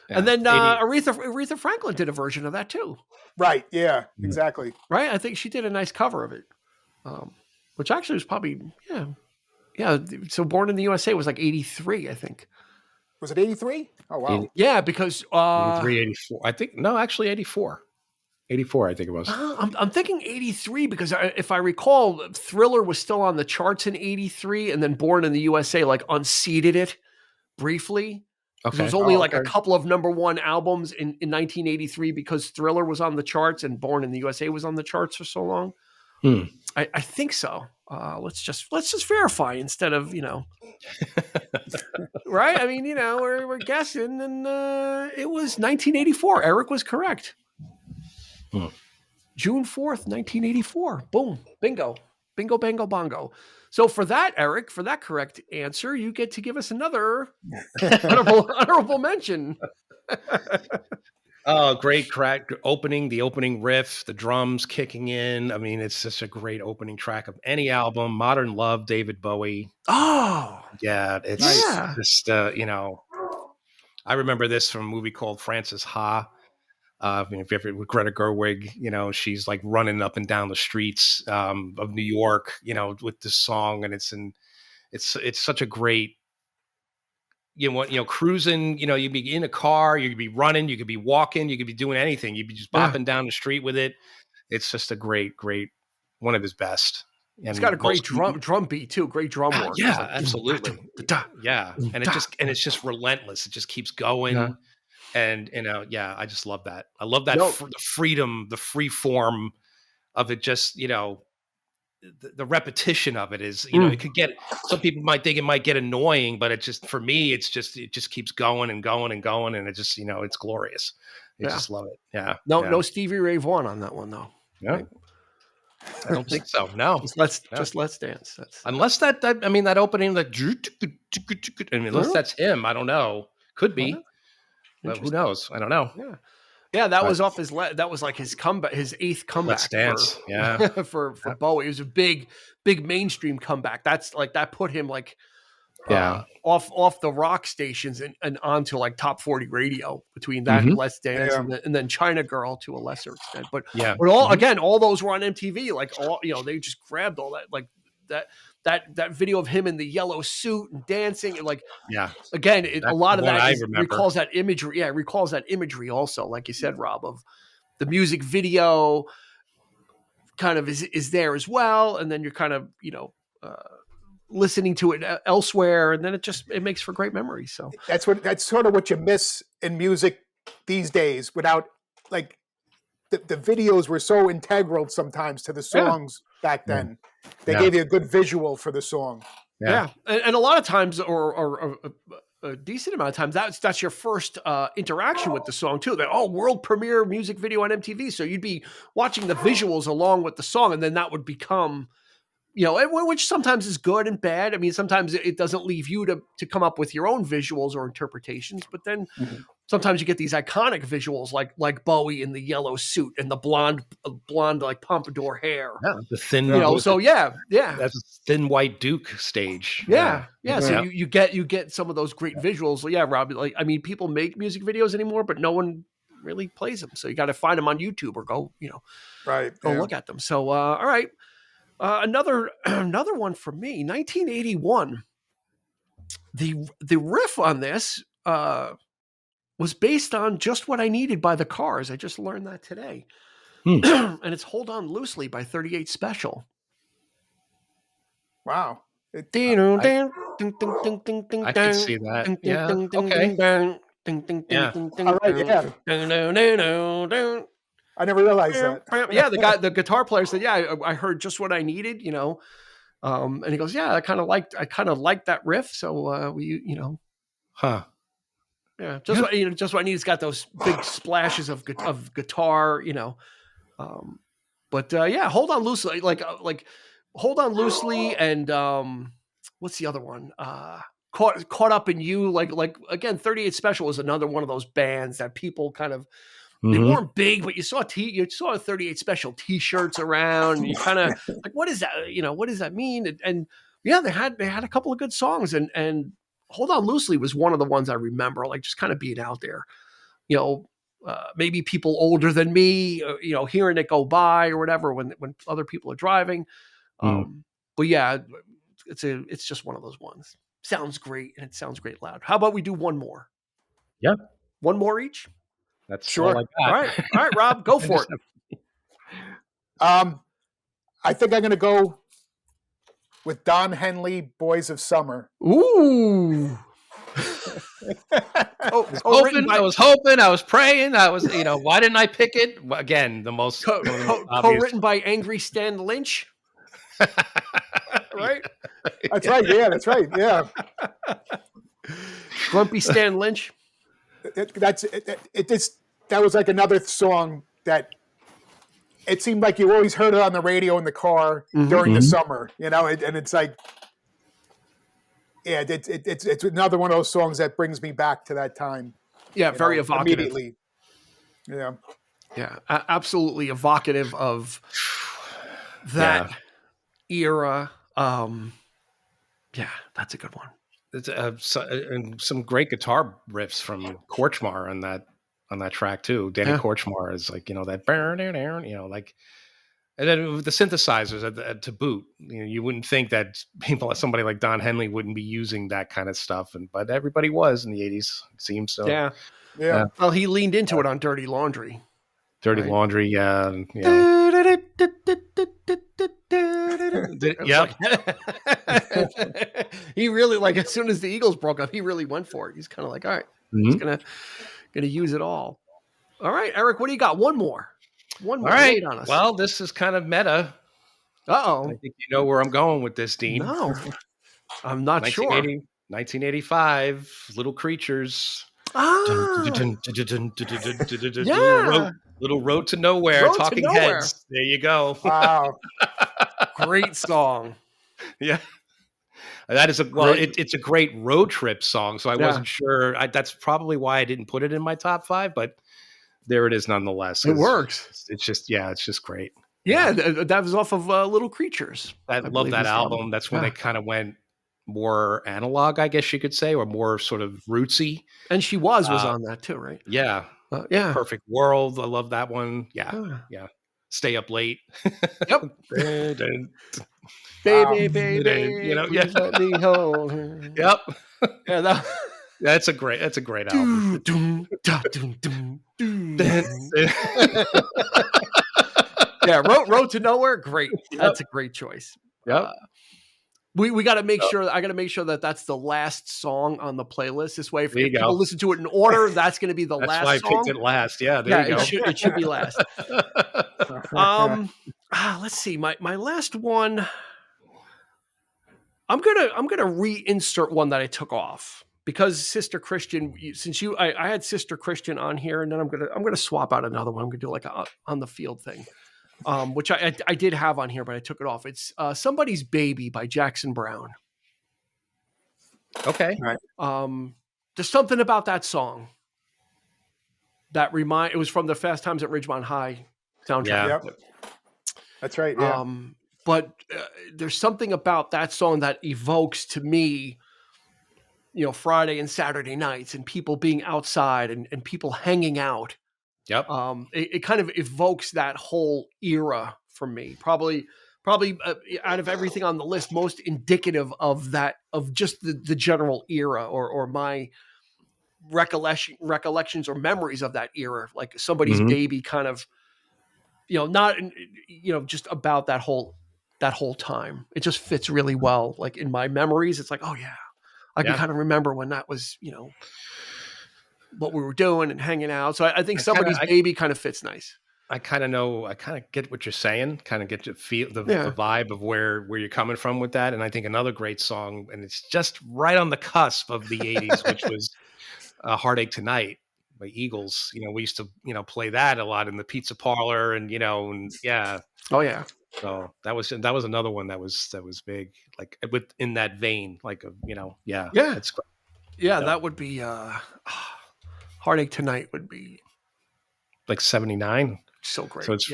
And then Aretha Franklin did a version of that too. Right. Yeah. Exactly. Right. I think she did a nice cover of it, which actually was probably yeah. So Born in the USA was like 83, I think. Was it 83? Oh wow. Yeah, because 83, 84. I think actually 84. 84, I think it was. I'm thinking 83 because if I recall, Thriller was still on the charts in 83, and then Born in the USA like unseated it briefly. Okay. There was only a couple of number one albums in 1983 because Thriller was on the charts and Born in the USA was on the charts for so long. I think so. Let's just verify instead of right. I mean, we're guessing, and it was 1984. Eric was correct. June 4th, 1984. Boom, bingo, bango, bongo. So for that, Eric, for that correct answer, you get to give us another honorable mention. Oh, great crack opening, the opening riff, the drums kicking in. I mean, it's just a great opening track of any album. Modern Love, David Bowie. Oh, yeah. It's just, I remember this from a movie called Frances Ha. If you ever with Greta Gerwig, she's like running up and down the streets of New York, with this song, and it's such a great, cruising. You'd be in a car, you could be running, you could be walking, you could be doing anything. You'd be just bopping down the street with it. It's just a great, one of his best. And it's got a great drum beat too. Great drum work. Yeah, like, absolutely. Yeah, and it's just relentless. It just keeps going. Yeah. And I just love that. I love that the freedom, the free form of it. Just the repetition of it is it could get, some people might think it might get annoying, but it just, for me, it just keeps going and going and going, and it just it's glorious. I just love it. Yeah. No Stevie Ray Vaughan on that one though. Yeah. Right? I don't think so. No. Just Let's Dance. Unless that opening, unless that's him. I don't know. Could be. But who knows? I don't know. Yeah. That was off that was like his comeback, his 8th comeback. Let's Dance. For Bowie. It was a big mainstream comeback. That's like, that put him like off the rock stations and onto like top 40 radio between that and Let's Dance and then China Girl to a lesser extent. But all those were on MTV. Like they just grabbed all that, like that video of him in the yellow suit and dancing, and again, a lot of that recalls that imagery. Yeah, it recalls that imagery also, like you said, Rob, of the music video kind of is there as well. And then you're kind of, listening to it elsewhere, and then it makes for great memories. So that's sort of what you miss in music these days, without like the videos were so integral sometimes to the songs back then. They gave you a good visual for the song. Yeah. And a lot of times, or a decent amount of times, that's your first interaction with the song too. That world premiere music video on MTV. So you'd be watching the visuals along with the song, and then that would become which sometimes is good and bad. I mean, sometimes it doesn't leave you to come up with your own visuals or interpretations, but then sometimes you get these iconic visuals like Bowie in the yellow suit and the blonde like pompadour hair. Yeah, the thin, so that's a thin white Duke stage. Yeah. So you get some of those great visuals. So, yeah, Rob. Like, I mean, people make music videos anymore, but no one really plays them. So you got to find them on YouTube or go look at them. So, all right. Another one for me, 1981. The riff on this was based on Just What I Needed by the Cars. I just learned that today. And it's Hold On Loosely by 38 Special. Wow. I can see that. Yeah. Okay. Yeah. All right, yeah. I never realized that. Yeah, the guitar player said, "Yeah, I heard Just What I Needed," and he goes, "Yeah, I kind of liked that riff, so we, yeah, just what I need. It's got those big splashes of guitar, but yeah, Hold On Loosely, like Hold On Loosely, and what's the other one? Caught Up in You, like again, 38 Special was another one of those bands that people kind of. They weren't big, but you saw 38 Special T-shirts around, and you kind of like, what is that? What does that mean? And yeah, they had a couple of good songs, and Hold On Loosely was one of the ones I remember, like just kind of being out there, maybe people older than me, hearing it go by or whatever when other people are driving. But yeah, it's just one of those ones. Sounds great, and it sounds great loud. How about we do one more? Yeah, one more each. That's sure. All right, Rob, go for it. I think I'm going to go with Don Henley, "Boys of Summer." Ooh. I was hoping, I was praying, why didn't I pick it? Again, the most co-written by Angry Stan Lynch. Right? That's right. Yeah, that's right. Yeah. Grumpy Stan Lynch. That was like another song that it seemed like you always heard it on the radio in the car during the summer, and it's like, yeah, it's another one of those songs that brings me back to that time. Yeah, very evocative. Immediately. Yeah. Yeah, absolutely evocative of that era. Yeah, that's a good one. It's and some great guitar riffs from Korchmar on that track too. Danny Korchmar is like, that like, and then the synthesizers to boot. You wouldn't think that somebody like Don Henley wouldn't be using that kind of stuff, but everybody was in the 80s, it seems so. Yeah. Well, he leaned into it on Dirty Laundry. Laundry, yeah. Yeah. He really, like, as soon as the Eagles broke up, he really went for it. He's kind of like, all right, he's gonna use it all. All right, Eric, what do you got? One more. All right. On us. Well, this is kind of meta. Uh-oh. I think you know where I'm going with this, Dean. No, I'm not sure. 1985, Little Creatures. Little Road to Nowhere, Talking Heads. There you go. Wow. Great song. Yeah. That is it's a great road trip song. So I wasn't sure. That's probably why I didn't put it in my top 5, but there it is nonetheless. It works. It's just great. Yeah. That was off of Little Creatures. I love that album. That's when they kind of went more analog, I guess you could say, or more sort of rootsy. And She Was on that too, right? Yeah. Yeah. Perfect World. I love that one. Yeah. Yeah. Stay Up Late. Yep. Baby, let me hold her. Yep. Yeah, that's a great album. Yeah, Road to Nowhere, great. That's a great choice. Yep. We got to make sure. I got to make sure that that's the last song on the playlist. This way, if people listen to it in order, that's going to be the last. That's why I picked it last. Yeah, there you go. It should be last. Let's see. My last one. I'm gonna reinsert one that I took off because Sister Christian. Since I had Sister Christian on here, and then I'm gonna swap out another one. I'm gonna do like a on the field thing. which I did have on here, but I took it off. It's Somebody's Baby by Jackson Browne. Okay. Right. There's something about that song that it was from the Fast Times at Ridgemont High soundtrack. Yeah. Yep. That's right. Yeah. But there's something about that song that evokes to me, Friday and Saturday nights and people being outside and people hanging out. Yep. It kind of evokes that whole era for me. Probably out of everything on the list, most indicative of that, of just the general era or my recollections or memories of that era, like Somebody's Baby, kind of, not, just about that whole time. It just fits really well. Like in my memories, it's like, oh yeah, I can kind of remember when that was, what we were doing and hanging out. So I think Somebody's Baby kind of fits nice. I kind of get what you're saying, kind of get to feel the vibe of where you're coming from with that. And I think another great song, and it's just right on the cusp of the 80s, which was Heartache Tonight by Eagles. We used to, play that a lot in the pizza parlor and, yeah. Oh yeah. So that was another one that was big, like in that vein, like, yeah. That's great. Yeah. That would be, Heartache Tonight would be like 79. So great. So it's,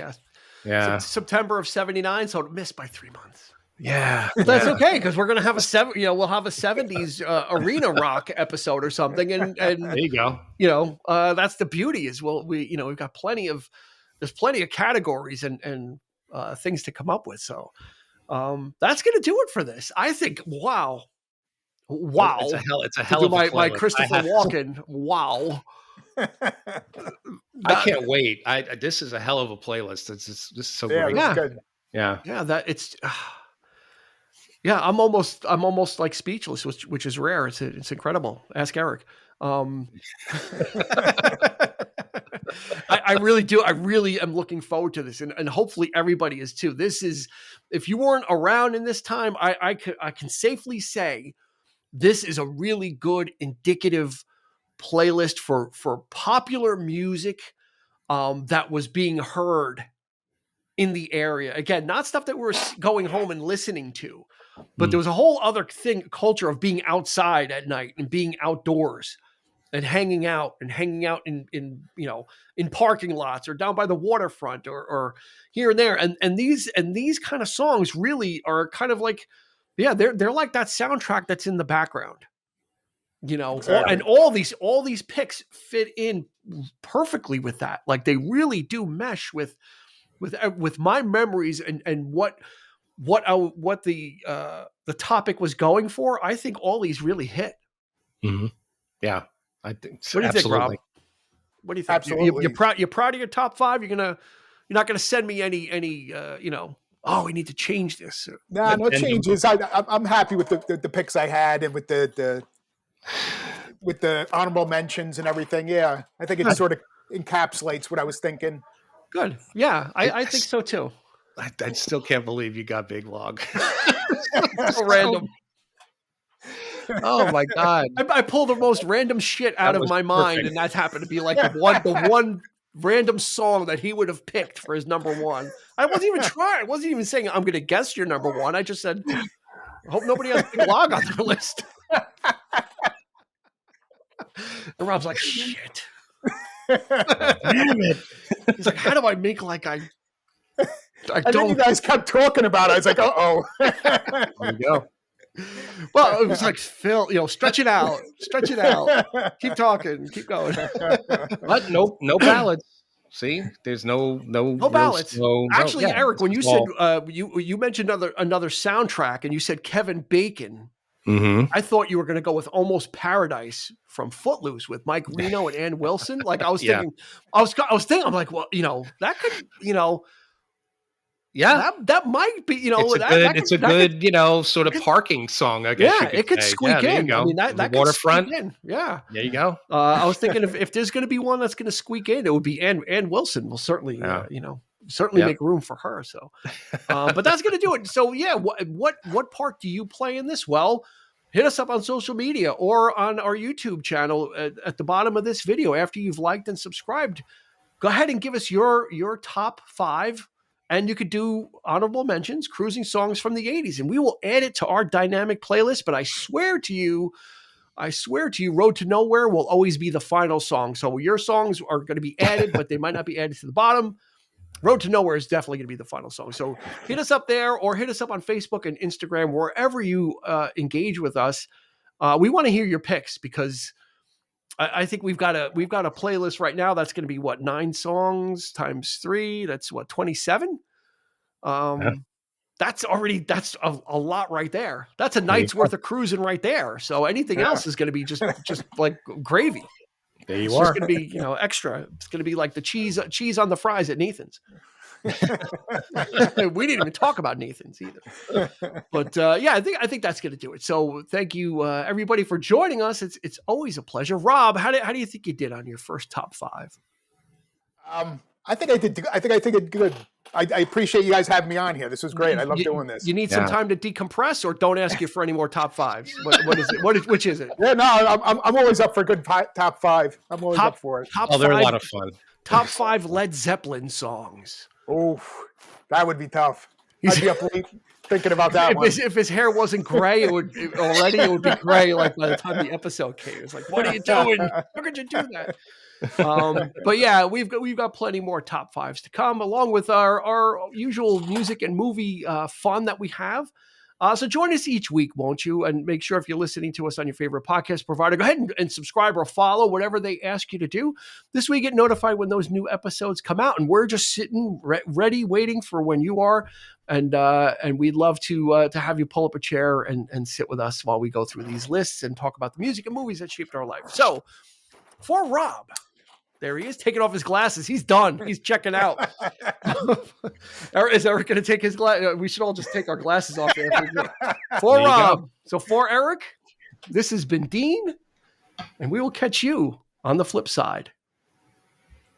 yeah. September of 79. So it missed by 3 months. Yeah. That's okay. Cause we're going to have we'll have a 70s arena rock episode or something. And there you go. That's the beauty is, we've got there's plenty of categories and things to come up with. So that's going to do it for this. I think, wow. It's a hell of a playlist. My Christopher Walken. Wow. I can't wait. This is a hell of a playlist. This is so great. Yeah, good. Yeah. Yeah, I'm almost like speechless, which is rare. It's incredible. Ask Eric. I really do. I really am looking forward to this, and hopefully everybody is too. This is, if you weren't around in this time, I can safely say this is a really good indicative playlist for popular music that was being heard in the area. Again, not stuff that we're going home and listening to, but there was a whole other culture of being outside at night and being outdoors and hanging out in parking lots or down by the waterfront or here and there. And these kind of songs really are kind of like, they're like that soundtrack that's in the background. Exactly. And all these picks fit in perfectly with that. Like they really do mesh with my memories and what the topic was going for. I think all these really hit. Mm-hmm. Yeah, I think so. What do you think, Rob? What do you think? Absolutely. You're proud of your top five? You're not gonna send me any we need to change this. No changes. I'm happy with the picks I had and with the honorable mentions and everything. Yeah, I think it sort of encapsulates what I was thinking. Good. Yeah, I think so too. I still can't believe you got Big Log. So random. Oh my God. I pulled the most random shit out of my mind, and that happened to be like the one random song that he would have picked for his number one. I wasn't even trying. I wasn't even saying I'm going to guess your number one. I just said, I hope nobody has Big Log on their list. And Rob's like, shit. Damn it. He's like, how do I make like I and then you guys kept talking about it. I was like, uh-oh. There you go. Well, it was like, Phil, stretch it out. Keep talking. Keep going. But no ballads. See, there's no ballads. Actually, Eric, when you said you mentioned another soundtrack, and you said Kevin Bacon, I thought you were going to go with Almost Paradise from Footloose with Mike Reno and Ann Wilson. Like I was thinking, I'm like, well, that could, that might be, it's a good sort of parking song, I guess. Yeah, it could squeak in. I mean, that waterfront. Could squeak in. Yeah, there you go. I was thinking if there's going to be one that's going to squeak in, it would be Ann Wilson. Will certainly, certainly make room for her. So, but that's going to do it. So, yeah, what part do you play in this? Well, hit us up on social media or on our YouTube channel at the bottom of this video after you've liked and subscribed. Go ahead and give us your top five And you could do honorable mentions, cruising songs from the 80s, and we will add it to our dynamic playlist. But I swear to you, Road to Nowhere will always be the final song. So your songs are going to be added, but they might not be added to the bottom. Road to Nowhere is definitely going to be the final song. So hit us up there or hit us up on Facebook and Instagram, wherever you engage with us. We want to hear your picks because I think we've got a playlist right now that's going to be 9 songs times 3. That's 27. That's a lot right there. That's a night's worth of cruising right there. So anything else is going to be just like gravy. There you it's are. It's going to be, extra. It's going to be like the cheese on the fries at Nathan's. We didn't even talk about Nathan's either. But I think that's going to do it. So thank you everybody for joining us. It's always a pleasure. Rob, how do you think you did on your first top 5? I think I did. I think it good. I appreciate you guys having me on here. This was great. I love doing this. You need some time to decompress, or don't ask you for any more top 5s. What is it? Which is it? Yeah, no, I'm always up for a good top 5. I'm always up for it. They're a lot of fun. Top 5 Led Zeppelin songs. Oh, that would be tough. I'd be up late thinking about that one. If his hair wasn't gray, it would be gray. Like by the time the episode came, it's like, what are you doing? How could you do that? But yeah, we've got plenty more top 5s to come, along with our usual music and movie fun that we have. So join us each week, won't you? And make sure if you're listening to us on your favorite podcast provider, go ahead and subscribe or follow, whatever they ask you to do. This way you get notified when those new episodes come out, and we're just sitting ready, waiting for when you are. And we'd love to have you pull up a chair and sit with us while we go through these lists and talk about the music and movies that shaped our life. So for Rob, there he is, taking off his glasses. He's done. He's checking out. Is Eric going to take his glasses? We should all just take our glasses off there. For Rob. So for Eric, this has been Dean, and we will catch you on the flip side.